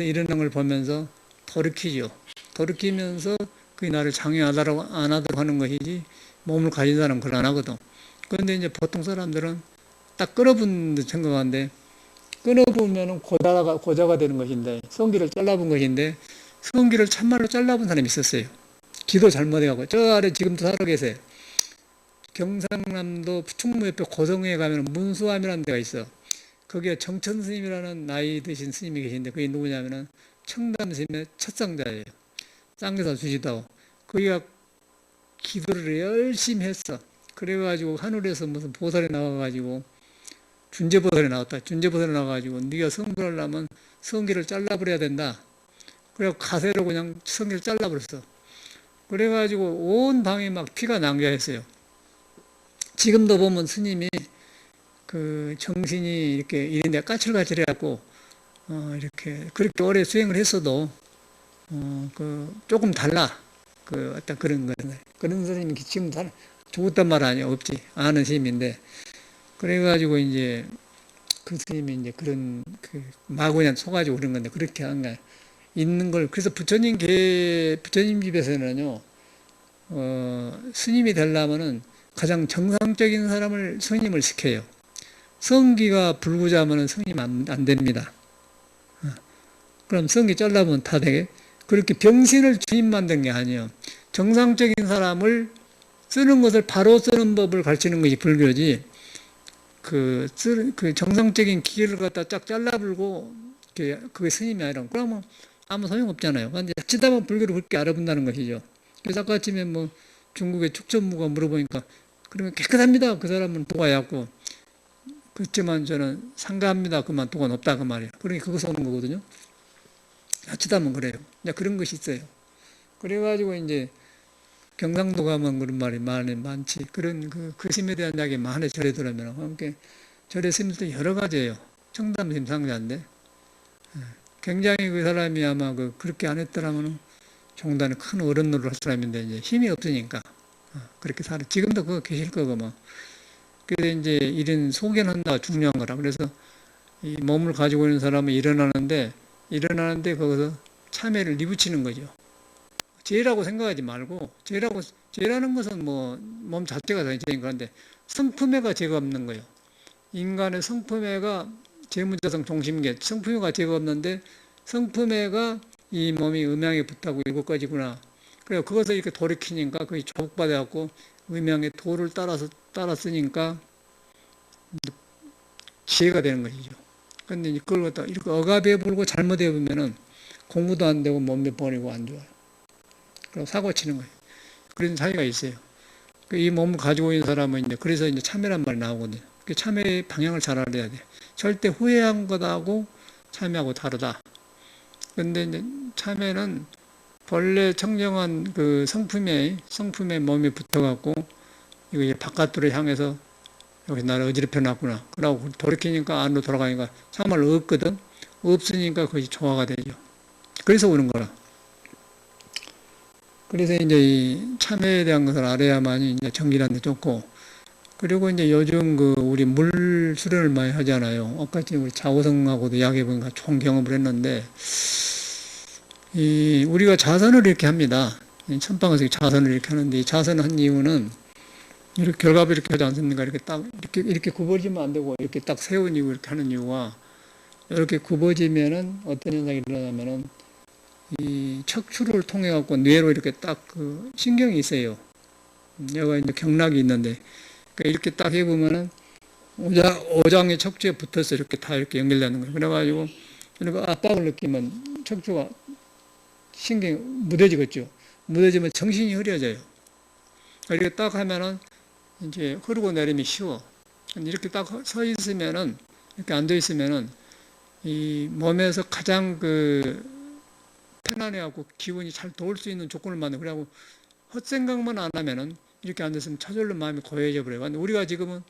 일어난 걸 보면서 돌이키죠. 돌이키면서 그게 나를 장애하다라고 안 하도록 하는 것이지 몸을 가진 사람은 그걸 안 하거든. 그런데 이제 보통 사람들은 딱 끊어본 듯 생각하는데 끊어보면 고자가 되는 것인데 성기를 잘라본 것인데 성기를 참말로 잘라본 사람이 있었어요. 기도 잘못해가고 저 아래 지금도 살아 계세요. 경상남도 충무 옆에 고성에 가면 문수암이라는 데가 있어. 거기에 정천 스님이라는 나이 드신 스님이 계신데 그게 누구냐면은 청담 스님의 첫 상자예요. 쌍교사 주시다고. 거기가 기도를 열심히 했어. 그래가지고 하늘에서 무슨 보살이 나와가지고 준재보살이 나왔다. 준재보살이 나와가지고 네가 성불하려면 성기를 잘라버려야 된다. 그래갖고 가세로 그냥 성기를 잘라버렸어. 그래가지고 온 방에 막 피가 낭자했어요. 지금도 보면 스님이 그 정신이 이렇게 이런데 까칠까칠해갖고 이렇게 그렇게 오래 수행을 했어도 그 조금 달라. 그 어떤 그런 거는 그런 스님이 지금 죽었단 말 아니야 없지 아는 스님인데 그래가지고 이제 그 스님이 이제 그런 그 마구냥 속아지고 그런 건데 그렇게 한 거야. 있는 걸 그래서 부처님 집에서는요 스님이 되려면은 가장 정상적인 사람을 스님을 시켜요. 성기가 불구자면은 스님 안 됩니다. 그럼 성기 잘라면 다 되게 그렇게 병신을 주인 만든 게 아니에요. 정상적인 사람을 쓰는 것을 바로 쓰는 법을 가르치는 것이 불교지. 그 정상적인 기계를 갖다 쫙 잘라불고 그게 스님이 아니라 그러면 아무 소용 없잖아요. 근데 자칫 하면 불교를 그렇게 알아본다는 것이죠. 그래서 아까 아침에 뭐 중국의 축전무가 물어보니까 그러면 깨끗합니다. 그 사람은 도가 얕고 그렇지만 저는 상가합니다. 그만 도가 높다 그 말이에요. 그러니 그것서 오는 거거든요. 자칫 하면 그래요. 이제 그런 것이 있어요. 그래가지고 이제 경상도 가면 그런 말이 많지. 그런 그 스님에 대한 이야기 많이 절에 들으면 함께 절에 스님들도 여러 가지예요. 청담스님 상자인데 굉장히 그 사람이 아마 그렇게 안 했더라면 종단에 큰 어른 노릇 할 사람인데 이제 힘이 없으니까 그렇게 살아. 지금도 그거 계실 거고 뭐. 그래서 이제 이런 소견한다가 중요한 거라. 그래서 이 몸을 가지고 있는 사람은 일어나는데 거기서 참회를 니부치는 거죠. 죄라고 생각하지 말고 죄라는 것은 뭐 몸 자체가 죄인 그런데 성품애가 죄가 없는 거예요. 인간의 성품애가 재무자성 종심계 성품애가 죄가 없는데 성품애가 이 몸이 음양에 붙하고 7가지구나. 그래서 그것을 이렇게 돌이키니까 그게 조복받아갖고 음양의 도를 따랐으니까 지혜가 되는 것이죠. 근데 그걸 갖다 이렇게 억압해 불고 잘못해 보면은 공부도 안 되고 몸매 버리고 안 좋아요. 그리고 사고 치는 거예요. 그런 차이가 있어요. 이 몸을 가지고 있는 사람은 이제 그래서 이제 참회란 말이 나오거든요. 그 참회의 방향을 잘 알아야 돼. 절대 후회한 것하고 참회하고 다르다. 근데 이제 참회는 본래 청정한 그 성품에 몸이 붙어갖고 이거 이제 바깥으로 향해서 여기 나를 어지럽혀 놨구나. 그러고 돌이키니까 안으로 돌아가니까 참말로 없거든. 없으니까 그것이 조화가 되죠. 그래서 오는 거라. 그래서 이제 이 참회에 대한 것을 알아야만이 이제 정기란데 좋고, 그리고 이제 요즘 그 우리 물 수련을 많이 하잖아요. 아까 지금 우리 자오성하고도 이야기해 보니까 좋은 경험을 했는데, 이 우리가 자선을 이렇게 합니다. 천방에서 자선을 이렇게 하는데, 이 자선을 한 이유는 이렇게 결과를 이렇게 하지 않습니까? 이렇게 딱 이렇게 굽어지면 안 되고 이렇게 딱 세운 이유 이렇게 하는 이유가, 이렇게 굽어지면은 어떤 현상이 일어나냐면은 이 척추를 통해 갖고 뇌로 이렇게 딱 그 신경이 있어요. 여기가 이제 경락이 있는데, 그러니까 이렇게 딱 해보면은 오장의 척추에 붙어서 이렇게 다 이렇게 연결되는 거예요. 그래가지고 이렇게 압박을 느끼면 척추가 신경이 무뎌지겠죠. 무뎌지면 정신이 흐려져요. 이렇게 딱 하면은 이제 흐르고 내림이 쉬워. 이렇게 딱 서 있으면은, 이렇게 앉아 있으면은 이 몸에서 가장 그 편안해하고 기운이 잘 돌 수 있는 조건을 만들고, 그래갖고 헛생각만 안 하면은 이렇게 앉았으면 저절로 마음이 고요해져 버려요. 근데 우리가 지금은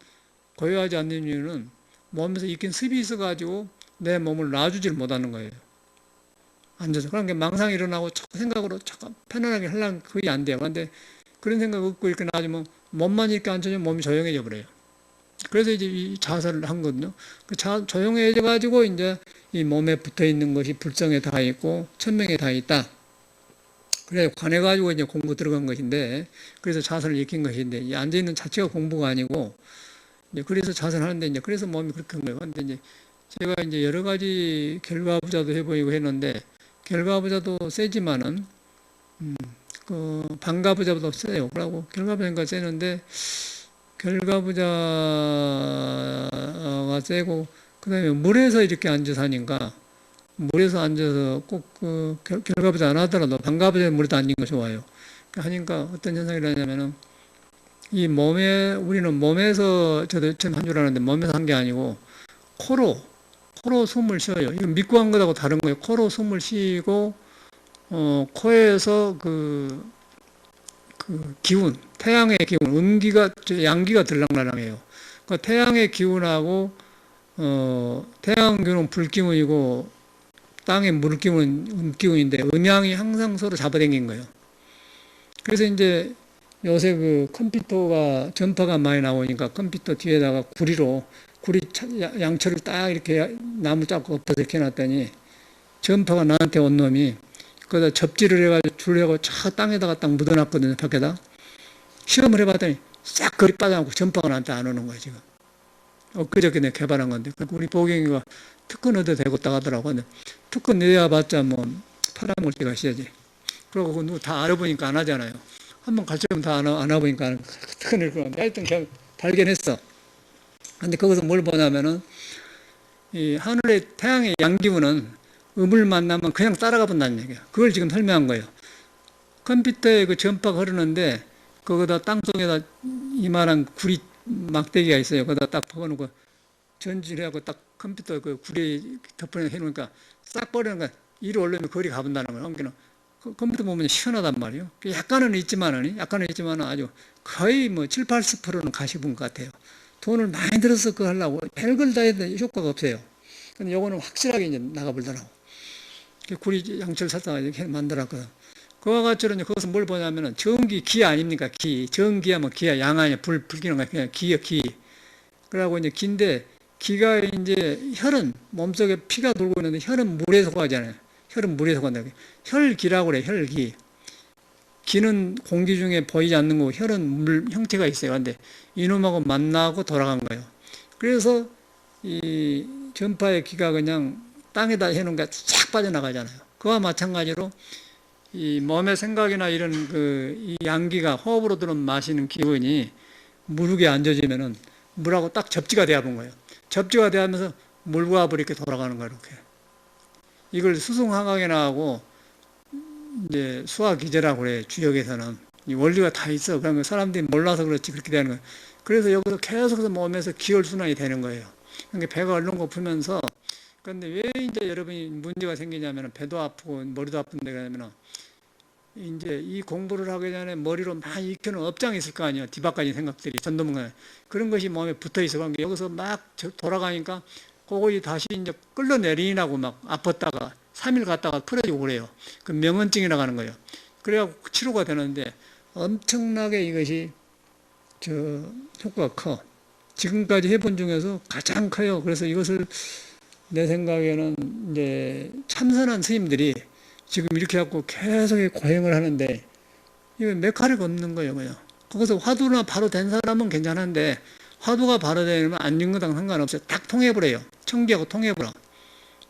고요하지 않는 이유는 몸에서 익힌 습이 있어가지고 내 몸을 놔주질 못하는 거예요. 앉아서. 그런 게 망상이 일어나고 자꾸 생각으로 자꾸 편안하게 하려면 그게 안 돼요. 근데 그런 생각 없고 이렇게 놔주면 몸만 이렇게 앉아주면 몸이 조용해져 버려요. 그래서 이제 이 자세를 한 거거든요. 조용해져 가지고 이제 이 몸에 붙어 있는 것이 불성에 다 있고 천명에 다 있다. 그래 관해 가지고 이제 공부 들어간 것인데, 그래서 자세를 익힌 것인데, 이 앉아 있는 자체가 공부가 아니고, 이제 그래서 자세를 하는데, 이제 그래서 몸이 그렇게 한 거예요. 근데 이제 제가 이제 여러 가지 결과부자도 해보이고 했는데, 결과부자도 세지만은 그 반가부자보다 세요. 그러고 결과부자가 세는데, 결과부자가 세고, 그 다음에 물에서 이렇게 앉아서 하니까, 물에서 앉아서 꼭 그 결과부자 안 하더라도 반가부자 물에도 앉는 거 좋아요. 하니까 어떤 현상이 일어나냐면은, 이 몸에, 우리는 몸에서, 저도 처음 한 줄 알았는데 몸에서 한 게 아니고, 코로 숨을 쉬어요. 이건 믿고 한 것하고 다른 거예요. 코로 숨을 쉬고, 코에서 그 기운, 태양의 기운, 양기가 들락날락해요. 그 태양의 기운하고, 태양 기운은 불기운이고, 땅의 물기운은 음기운인데, 음양이 항상 서로 잡아당긴 거예요. 그래서 이제 요새 그 컴퓨터가, 전파가 많이 나오니까 컴퓨터 뒤에다가 구리 양철을 딱 이렇게 나무 쫙 엎어서 이렇게 해놨더니, 전파가 나한테 온 놈이, 거기다 접지를 해가지고 줄려고 차 땅에다가 딱 묻어놨거든요, 밖에다. 시험을 해봤더니 싹 거리 빠져나고 전파가 나한테 안 오는 거예요, 지금. 엊그저께 내가 개발한 건데. 우리 보경이가 특허 넣어도 되고 딱 하더라고. 근데 특허 내야봤자 뭐 팔아먹을 때가 있어야지. 그러고 그거 다 알아보니까 안 하잖아요. 한번 가르쳐보면 다 안 알아보니까 특허 낼 거는데 하여튼 그냥 발견했어. 근데 거기서 뭘 보냐면은, 이 하늘의 태양의 양기운은 음을 만나면 그냥 따라가 본다는 얘기야. 그걸 지금 설명한 거예요. 컴퓨터에 그 전파가 흐르는데, 거기다 땅속에다 이만한 구리 막대기가 있어요. 거기다 딱 박아놓고 전지하고 딱 컴퓨터 그 구리에 덮어 해놓으니까 싹 버리는 거야. 이리 올리면 거리 가본다는 거예요. 그러니까 컴퓨터 보면 시원하단 말이에요. 약간은 있지만은 아주 거의 뭐 7, 80%는 가시분 것 같아요. 돈을 많이 들어서 그거 하려고 별걸 다 해도 효과가 없어요. 근데 요거는 확실하게 이제 나가버리더라고. 구리 양철 살짝 이렇게 만들었거든. 그와 같이는 거기서 뭘 보냐면은 전기, 기 아닙니까? 기. 전기하면 기야. 양 아니야. 불기는 거야. 그냥 기야, 기. 그러고 이제 기인데, 기가 이제 혈은 몸속에 피가 돌고 있는데 혈은 물에 속하잖아요. 혈은 물에 속한다. 혈기라고 그래. 혈기. 기는 공기 중에 보이지 않는 거고 혈은 물 형태가 있어요. 근데 이놈하고 만나고 돌아간 거예요. 그래서 이 전파의 기가 그냥 땅에다 해놓은 게 싹 빠져나가잖아요. 그와 마찬가지로 이 몸의 생각이나 이런 이 양기가 호흡으로 들은 마시는 기운이 무릎에 앉아지면은 물하고 딱 접지가 되어 본 거예요. 접지가 되면서 물과 불이 이렇게 돌아가는 거야, 이렇게. 이걸 수승화학이나 하고, 이제 수화기제라고 그래, 주역에서는. 이 원리가 다 있어. 그러니까 사람들이 몰라서 그렇지, 그렇게 되는 거야. 그래서 여기서 계속해서 몸에서 기혈순환이 되는 거예요. 그러니까 배가 얼른 고프면서, 그런데 왜 이제 여러분이 문제가 생기냐면, 배도 아프고, 머리도 아픈데, 그러면, 이제 이 공부를 하기 전에 머리로 많이 익혀놓은 업장이 있을 거 아니에요. 뒤바꿔진 생각들이, 전도문에. 그런 것이 몸에 붙어 있어. 그러니까 여기서 막 돌아가니까, 그거 다시 이제 끌어내리라고 막 아팠다가, 3일 갔다가 풀어지고 그래요. 그 명언증이라고 하는 거예요. 그래갖고 치료가 되는데, 엄청나게 이것이, 효과가 커. 지금까지 해본 중에서 가장 커요. 그래서 이것을 내 생각에는 이제 참선한 스님들이 지금 이렇게 갖고 계속 고행을 하는데 이거 메카리가 없는 거예요, 그냥. 거기서 화두나 바로 된 사람은 괜찮은데 화두가 바로 되면 안중근당 상관없어요. 딱 통해버려요. 청기하고 통해버려.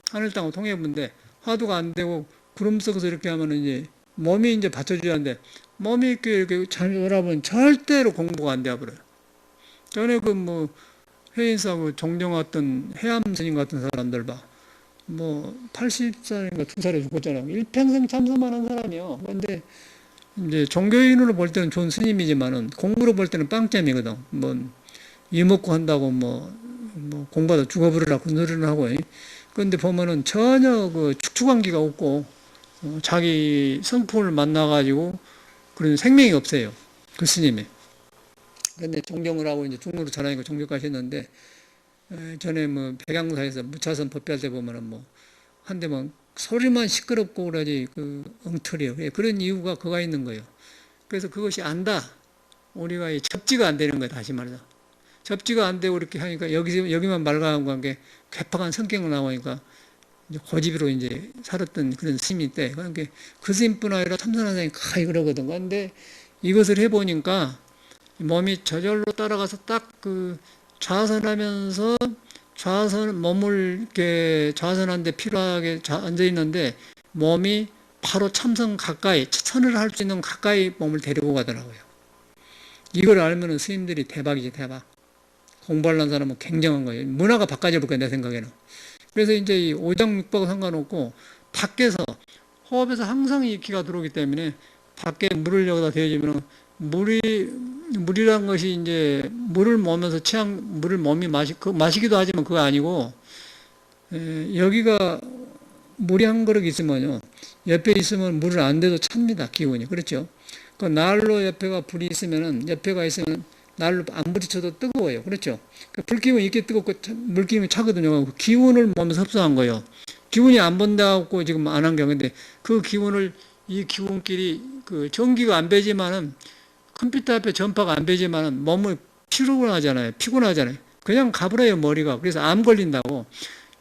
하늘땅하고 통해보는데 화두가 안 되고 구름 속에서 이렇게 하면은 이제 몸이 이제 받쳐줘야 하는데 몸이 이렇게 여러분 절대로 공부가 안 되어버려요. 전에 그 뭐 회인사하고 종정했던 해암 스님 같은 사람들 봐. 뭐 80살인가 2살에 죽었잖아요. 일평생 참선만 한 사람이요. 근데 이제 종교인으로 볼 때는 좋은 스님이지만은 공부로 볼 때는 빵점이거든. 뭐 이먹고 한다고 뭐 공부하다 죽어버리라 그 소리를 하고. 그런데 보면은 전혀 그 축축한기가 없고 자기 성품을 만나가지고 그런 생명이 없어요. 그 스님이. 근데 종정을 하고 이제 중로로 전하니까 종교까지 했는데 전에 뭐 백양사에서 무차선 법배할 때 보면은 뭐 한데 뭐 소리만 시끄럽고 그러지 그 엉터리요. 그런 이유가 그가 있는 거예요. 그래서 그것이 안다. 우리가 접지가 안 되는 거예요. 다시 말해서 접지가 안 되고 이렇게 하니까 여기만 맑아한 관계 괴팍한 성격을 나오니까 이제 고집으로 이제 살았던 그런 스님이 때 그러니까 그 스님뿐 아니라 참선한 사람이 거의 그러거든. 그런데 이것을 해보니까 몸이 저절로 따라가서 딱 그 좌선하면서 몸을 이렇게 좌선한데 필요하게 앉아 있는데 몸이 바로 참선 가까이 선을 할 수 있는 가까이 몸을 데리고 가더라고요. 이걸 알면은 스님들이 대박이지 대박. 공부하려는 사람은 굉장한 거예요. 문화가 바꿔질 거예요 내 생각에는. 그래서 이제 이 오장육부하고 상관없고 밖에서 호흡에서 항상 이 기가 들어오기 때문에 밖에 물을 여기다 대주면은 물이란 것이 이제 물을 먹으면서 물을 몸이 마시기도 하지만 그거 아니고 여기가 물이 한 그릇 있으면요 옆에 있으면 물을 안 대도 찹니다 기운이. 그렇죠. 그 난로 옆에가 불이 있으면은 옆에가 있으면 난로 안 부딪혀도 뜨거워요. 그렇죠. 그 불기운이 이렇게 뜨겁고 물기운이 차거든요. 그 기운을 몸에서 흡수한 거예요. 기운이 안 번다고 지금 안 한 경우인데 그 기운을 이 기운끼리 그 전기가 안 배지만은 컴퓨터 앞에 전파가 안 되지만 몸을 피곤하잖아요. 그냥 가버려요, 머리가. 그래서 암 걸린다고.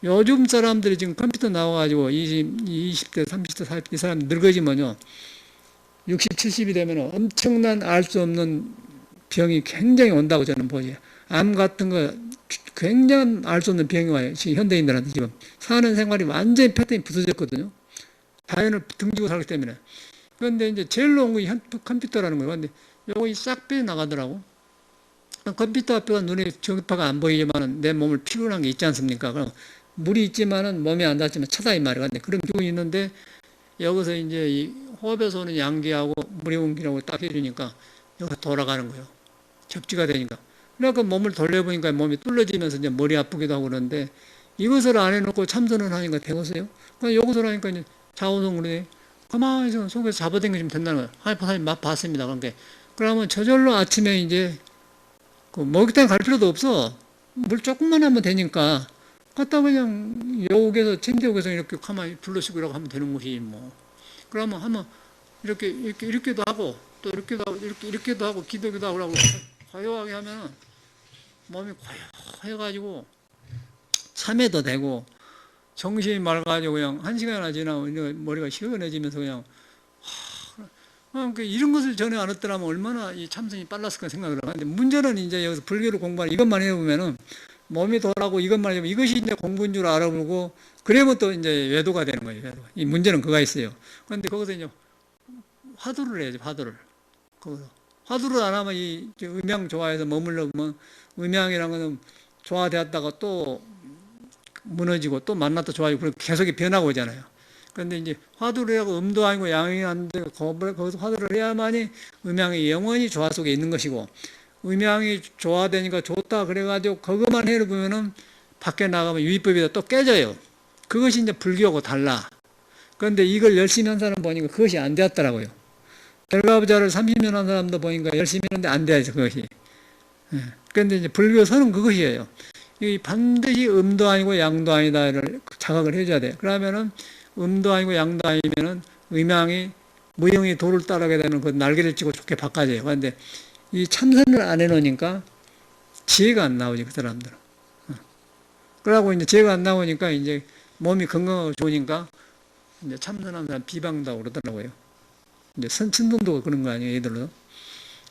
요즘 사람들이 지금 컴퓨터 나와가지고 20대, 30대, 40대 이 사람 늙어지면요. 60, 70이 되면 엄청난 알 수 없는 병이 굉장히 온다고 저는 보지. 암 같은 거 굉장히 알 수 없는 병이 와요. 지금 현대인들한테 지금. 사는 생활이 완전히 패턴이 부서졌거든요. 자연을 등지고 살기 때문에. 그런데 이제 제일 좋은 게 컴퓨터라는 거예요. 근데 요거 싹 빼나가더라고. 컴퓨터 앞에가 눈에 전파가 안 보이지만 내 몸을 피곤한 게 있지 않습니까? 그럼 물이 있지만은 몸이 안 닿지만 차다 이 말이야. 근데 그런 기운이 있는데 여기서 이제 이 호흡에서 오는 양기하고 물이 옮기라고 딱 해주니까 여기서 돌아가는 거예요. 접지가 되니까. 그러니까 몸을 돌려보니까 몸이 뚫려지면서 이제 머리 아프기도 하고 그러는데 이것을 안 해놓고 참선을 하니까 되겠어요? 그러니까 여기서 하니까 이제 자우성으로 가만히 속에서 잡아당기면 된다는 거예요. 하이퍼사님 맛 봤습니다. 그러니까 그러면 저절로 아침에 이제 그 목욕탕 갈 필요도 없어. 물 조금만 하면 되니까 갖다 그냥 여기에서 침대역에서 이렇게 가만히 둘러쉬고 이렇게 하면 되는 것이 뭐. 그러면 하면 이렇게도 하고 또 이렇게도 하고 이렇게도 하고 기도기도 하고 고요하게 하면 몸이 고요해가지고 참회도 되고 정신이 맑아지고 그냥 1시간이나 지나면 머리가 시원해지면서 그냥 이런 것을 전에 알았더라면 얼마나 이 참선이 빨랐을까 생각을 하는데 문제는 이제 여기서 불교를 공부하는 이것만 해보면은 몸이 덜하고 이것만 해보면 이것이 이제 공부인 줄 알아보고 그러면 또 이제 외도가 되는 거예요. 외도가. 이 문제는 그가 있어요. 그런데 거기서 이제 화두를 해야지 화두를. 거기서 화두를 안 하면 이 음양 좋아해서 머물러 보면 음양이라는 것은 조화되었다가 또 무너지고 또 만났다 좋아지고 그렇게 계속 변하고 오잖아요. 그런데 이제 화두를 하고 음도 아니고 양이 아닌데 거기서 화두를 해야만이 음양이 영원히 조화 속에 있는 것이고, 음양이 조화되니까 좋다 그래가지고 그것만 해를 보면은 밖에 나가면 유의법이다 또 깨져요. 그것이 이제 불교하고 달라. 그런데 이걸 열심히 한 사람 보니까 그것이 안 되었더라고요. 결과부자를 30년 한 사람도 보니까 열심히 했는데 안 돼야죠, 그것이. 그런데 이제 불교서는 그것이에요. 이 반드시 음도 아니고 양도 아니다를 자각을 해줘야 돼요. 그러면은 음도 아니고 양도 아니면은 음양이 무형이 도를 따르게 되는 그 날개를 찌고 좋게 바꿔져요. 그런데 이 참선을 안 해놓으니까 지혜가 안 나오지, 그 사람들은. 그러고 이제 지혜가 안 나오니까 이제 몸이 건강하고 좋으니까 이제 참선하는 사람 비방다고 그러더라고요. 이제 신동도 그런 거 아니에요, 얘들도.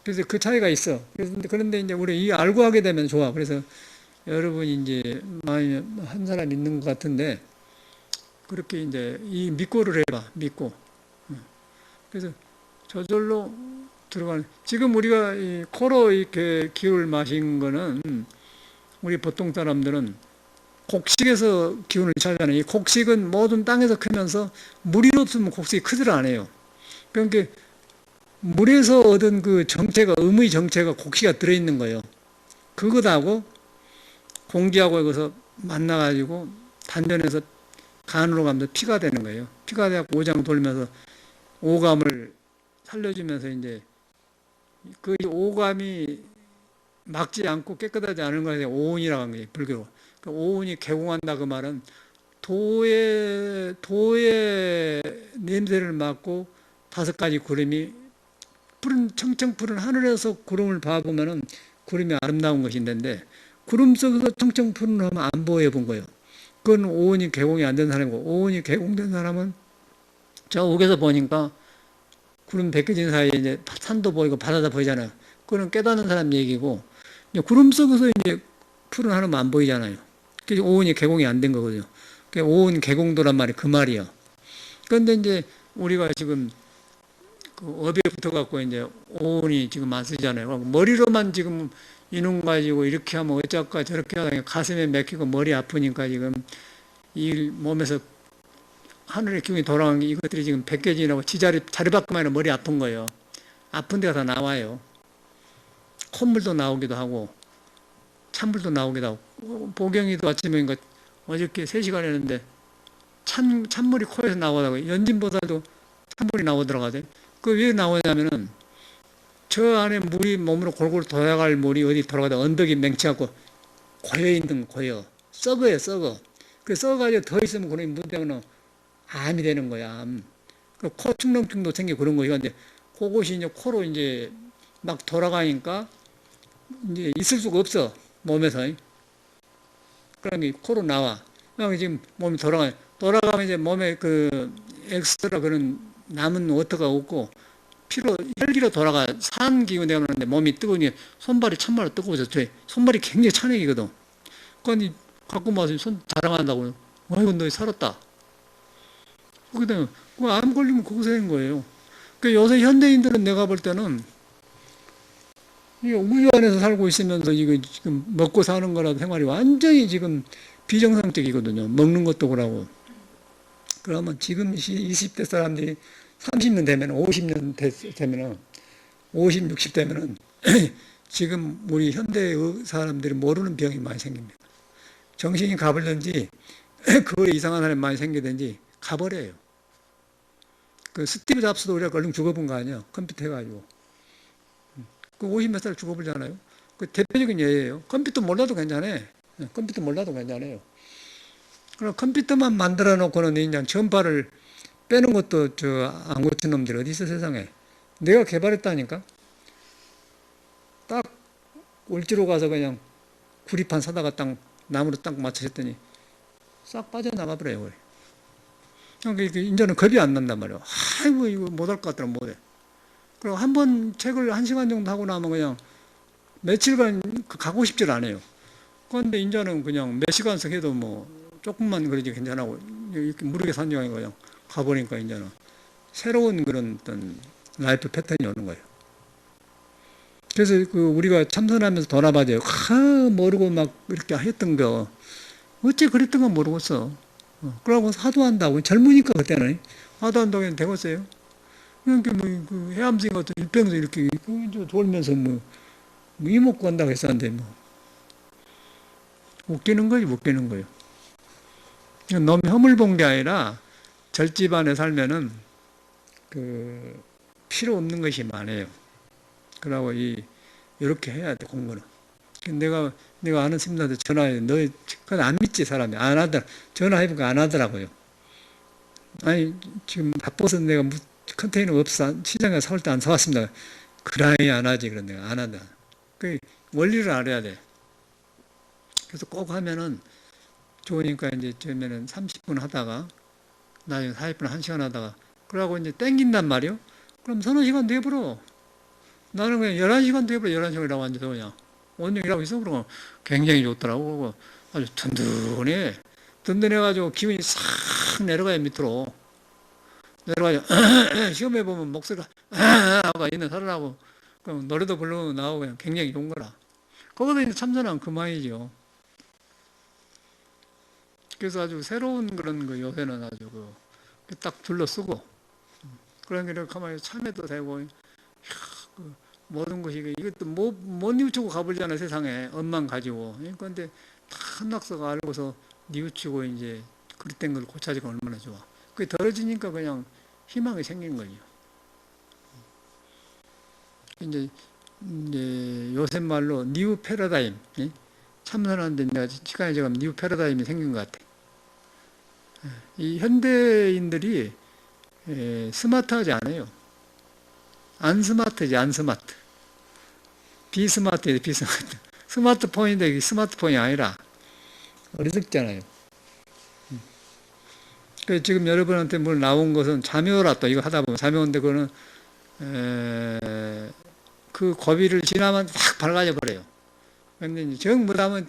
그래서 그 차이가 있어. 그런데 이제 우리 이 알고 하게 되면 좋아. 그래서 여러분이 이제 많이 한 사람 있는 것 같은데, 그렇게 이제 이 믿고를 해봐, 믿고. 그래서 저절로 들어가는, 지금 우리가 이 코로 이렇게 기운을 마신 거는 우리 보통 사람들은 곡식에서 기운을 차잖아요. 이 곡식은 모든 땅에서 크면서 물이 없으면 곡식이 크지를 않아요. 그러니까 물에서 얻은 그 정체가, 음의 정체가 곡식가 들어있는 거예요. 그것하고 공기하고 여기서 만나가지고 단전해서 간으로 가면서 피가 되는 거예요. 피가 돼갖고 오장 돌면서 오감을 살려주면서 이제 그 오감이 막지 않고 깨끗하지 않은 것에 오운이라고 하는 거예요, 불교로. 그 오운이 개공한다 그 말은 도의 냄새를 맡고 5가지 구름이 푸른 청청 푸른 하늘에서 구름을 봐보면은 구름이 아름다운 것인데 구름 속에서 청청 푸른 하면 안 보여 본 거예요. 그건 오운이 개공이 안 된 사람이고, 오운이 개공된 사람은 저 옥에서 보니까 구름 벗겨진 사이에 이제 산도 보이고 바다도 보이잖아요. 그건 깨닫는 사람 얘기고, 이제 구름 속에서 이제 푸른 하늘은 안 보이잖아요. 그래서 오운이 개공이 안 된 거거든요. 오운 개공도란 말이 그 말이에요. 그런데 이제 우리가 지금 그 업에 붙어갖고 이제 오운이 지금 안 쓰잖아요. 머리로만 지금 이놈 가지고 이렇게 하면 어쩔까 저렇게 하다가 가슴에 맥히고 머리 아프니까 지금 이 몸에서 하늘의 기운이 돌아가는 게 이것들이 지금 벗겨지라고 자리 바꾸면 하면 머리 아픈 거예요. 아픈 데가 다 나와요. 콧물도 나오기도 하고 찬물도 나오기도 하고, 보경이도 아침에 어저께 3시간 했는데 찬물이 코에서 나오다가 연진보살도 찬물이 나오더라고요. 그 왜 나오냐면은 저 안에 물이 몸으로 골고루 돌아갈 물이 어디 돌아가다 언덕이 맹치갖고 고여있는 고여 썩어. 그 썩어가지고 더 있으면 그런 물 때문에 암이 되는 거야. 암. 그 코 축농증도 생기고 그런 거예요. 근데 그것이 이제 코로 이제 막 돌아가니까 이제 있을 수가 없어, 몸에서. 그러니까 코로 나와. 그러니까 지금 몸이 돌아가면 이제 몸에 그 엑스트라 그런 남은 워터가 없고 피로 혈기로 돌아가 산 기운이 되는데 몸이 뜨거우니 손발이 참말로 뜨거워졌죠. 손발이 굉장히 찬액이거든. 그러니 갖고 와서 손 자랑한다고요. 아이고 너 살았다. 그다음에 암 걸리면 거기서 하는 거예요. 그 요새 현대인들은 내가 볼 때는 이 우유 안에서 살고 있으면서 이거 지금 먹고 사는 거라도 생활이 완전히 지금 비정상적이거든요. 먹는 것도 그러고. 그러면 지금 20대 사람들이 30년 되면 50년 되면은 50, 60 되면은 지금 우리 현대 사람들이 모르는 병이 많이 생깁니다. 정신이 가버리든지 그거에 이상한 사람이 많이 생기든지 가버려요. 그 스티브 잡스도 우리가 얼른 죽어본 거 아니야? 컴퓨터 해가지고. 그 50몇 살 죽어보잖아요. 그 대표적인 예예요. 컴퓨터 몰라도 괜찮아요. 컴퓨터 몰라도 괜찮아요. 그럼 컴퓨터만 만들어 놓고는 이제 전파를 빼는 것도 안 고친 놈들이 어디 있어 세상에. 내가 개발했다니까. 딱 울지로 가서 그냥 구리판 사다가 딱 나무로 딱 맞추셨더니 싹 빠져나가 버려요. 그러니까 이제는 겁이 안 난단 말이에요. 아이고 이거 못할 것 같더라 못해. 그리고 한 번 책을 1시간 정도 하고 나면 그냥 며칠간 가고 싶질 않아요. 그런데 이제는 그냥 몇 시간씩 해도 뭐 조금만 그러지 괜찮고 이렇게 무르게 산정하니까 그냥 가보니까 이제는 새로운 그런 어떤 라이프 패턴이 오는 거예요. 그래서 그 우리가 참선하면서 돌아봐줘요. 모르고 막 이렇게 했던 거. 어째 그랬던 건 모르겠어. 그러고 하도 한다고. 젊으니까 그때는. 하도 한다고 되겠어요. 그러니까 그 해암생 같은 일병서 이렇게 돌면서 이목구 한다고 했었는데 웃기는 거지, 웃기는 거예요. 너무 혐을 본 게 아니라 절집안에 살면은 그 필요 없는 것이 많아요. 그러고 이렇게 해야 돼, 공부는. 내가 아는 스님한테 전화해. 너 그건 안 믿지, 사람이. 안 하더라. 전화해보니까 안 하더라고요. 아니, 지금 바빠서 내가 컨테이너 없어. 시장에 사올 때 안 사왔습니다. 그라이 안 하지. 그런 내가 안 한다. 그 원리를 알아야 돼. 그래서 꼭 하면은 좋으니까 이제 처음에는 30분 하다가 나중에 40분, 1시간 하다가 그러고 이제 땡긴단 말이요. 그럼 서너 시간 돼버려. 나는 그냥 11시간 돼버려. 11시간이라고 앉아서 그냥 원영이라고 있어. 그러고 굉장히 좋더라고. 아주 든든해. 든든해가지고 기분이 싹 내려가요, 밑으로. 내려가요. 시험해보면 목소리가 하고 있는 살아나고 그럼 노래도 부르고 나오고 그냥 굉장히 좋은 거라. 거기서 이제 참선하면 그만이죠. 그래서 아주 새로운 그런 거 요새는 아주 딱 둘러쓰고 그런 게 이렇게 가만히 참여도 되고 그 모든 것이 이것도 못 뉘우치고 가버리잖아요, 세상에. 엄만 가지고. 그런데 다 한낙서가 알고서 뉘우치고 이제 그릇된 걸 고쳐지고 얼마나 좋아. 그게 덜어지니까 그냥 희망이 생긴 거죠. 이제 요새 말로 뉴 패러다임, 참선하는데 내가 시간이 지금 뉴 패러다임이 생긴 것 같아. 이 현대인들이 스마트하지 않아요. 안 스마트지, 안 스마트. 비스마트예요, 비스마트. 스마트폰인데 스마트폰이 아니라 어리석잖아요. 그래서 지금 여러분한테 뭘 나온 것은 잠여라 또 이거 하다 보면 잠여온데 그거는 그 고비를 지나면 확 밝아져 버려요. 근데 이제 정 못하면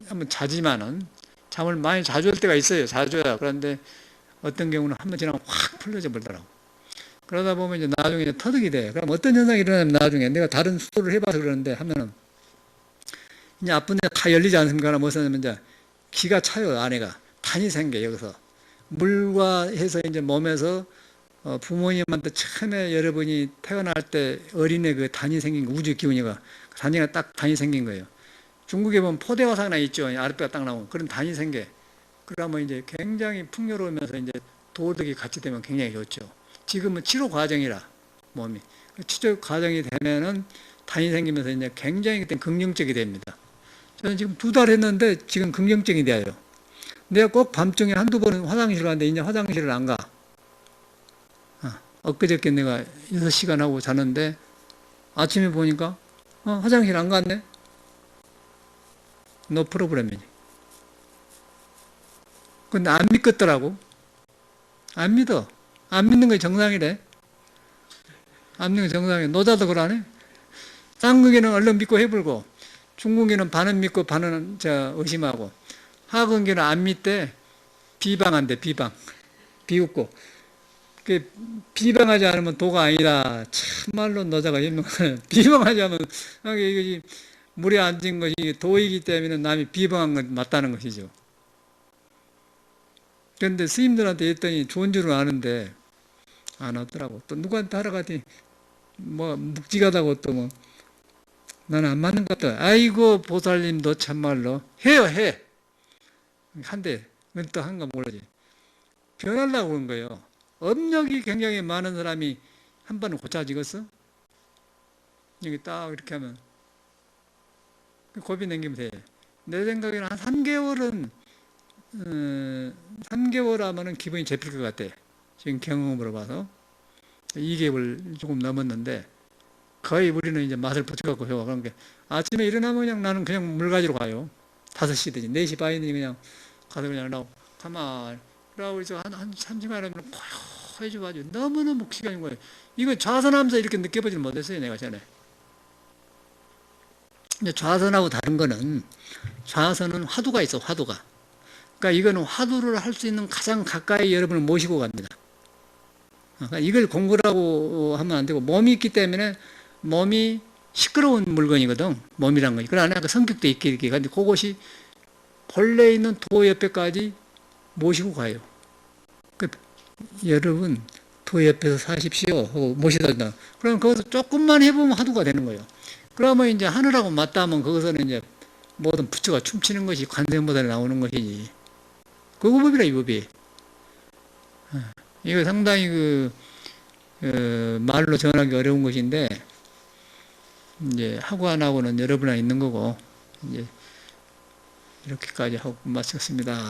한번 자지만은 잠을 많이 자주 할 때가 있어요. 자줘야. 그런데 어떤 경우는 한번 지나면 확 풀려져 버리더라고. 그러다 보면 이제 나중에 이제 터득이 돼. 그럼 어떤 현상이 일어나면 나중에 내가 다른 수도를 해봐서 그러는데 하면은 이제 아픈 데 다 열리지 않습니까? 무슨 하냐면 이제 기가 차요. 안에가 탄이 생겨 여기서 물과 해서 이제 몸에서 부모님한테 처음에 여러분이 태어날 때 어린애 그 단이 생긴 거, 우주 기운이가 단이가 딱 단이 생긴 거예요. 중국에 보면 포대화상나 있죠. 아랫배가 딱 나오면 그런 단이 생겨. 그러면 이제 굉장히 풍요로우면서 이제 도덕이 같이 되면 굉장히 좋죠. 지금은 치료 과정이라 몸이 치료 과정이 되면은 단이 생기면서 이제 굉장히 그때 긍정적이 됩니다. 저는 지금 2달 했는데 지금 긍정적이 돼요. 내가 꼭 밤중에 한두 번은 화장실 가는데 이제 화장실을 안 가. 엊그저께 내가 6시간 하고 자는데 아침에 보니까 화장실 안 갔네? 노 프로그램이지. 근데 안 믿겠더라고. 안 믿어. 안 믿는 게 정상이래. 안 믿는 게 정상이래. 노자도 그러네. 쌍극에는 얼른 믿고 해불고 중국에는 반은 믿고 반은 의심하고 하근계는 안 믿대. 비방한대. 비웃고 그 비방하지 않으면 도가 아니다. 참말로 노자가 현명하네. 비방하지 않으면 이것이 물에 앉은 것이 도이기 때문에 남이 비방한 건 맞다는 것이죠. 그런데 스님들한테 했더니 좋은 줄은 아는데 안 하더라고. 또 누구한테 하러 가더니 묵직하다고 또 나는 안 맞는 것 같다. 아이고 보살님도 참말로 해요. 한대 또 한가 모르지. 변하려고 그런 거예요. 업력이 굉장히 많은 사람이 한 번은 고쳐지겠어? 여기 딱 이렇게 하면 고비 넘기면 돼. 내 생각에는 한 3개월은 3개월 하면은 기분이 잡힐 것 같아. 지금 경험으로 봐서 2개월 조금 넘었는데 거의 우리는 이제 맛을 붙여갖고 해요. 그러니까 아침에 일어나면 그냥 나는 그냥 물 가지러 가요. 5시든지 4시 반이든지 그냥 가서 그냥 나고 가만 그러고 이제 한 3시간 하면 고요해지고 아주 너무너무 시간인 거예요. 이거 좌선하면서 이렇게 느껴보지는 못했어요. 내가 전에. 근데 좌선하고 다른 거는 좌선은 화두가 있어. 화두가. 그러니까 이거는 화두를 할 수 있는 가장 가까이 여러분을 모시고 갑니다. 그러니까 이걸 공부라고 하면 안 되고 몸이 있기 때문에 몸이 시끄러운 물건이거든. 몸이란 거. 그러나 그 성격도 있게 이렇게. 근데 그것이 본래 있는 도 옆에까지 모시고 가요. 그 여러분 도 옆에서 사십시오 하고 모시다. 그럼 거기서 조금만 해보면 화두가 되는 거예요. 그러면 이제 하늘하고 맞닿으면 거기서는 이제 모든 부처가 춤추는 것이 관세음보살에 나오는 것이지. 그거 법이라 이 법이. 이거 상당히 말로 전하기 어려운 것인데 이제 하고 안 하고는 여러분 안에 있는 거고 이제 이렇게까지 하고 마쳤습니다.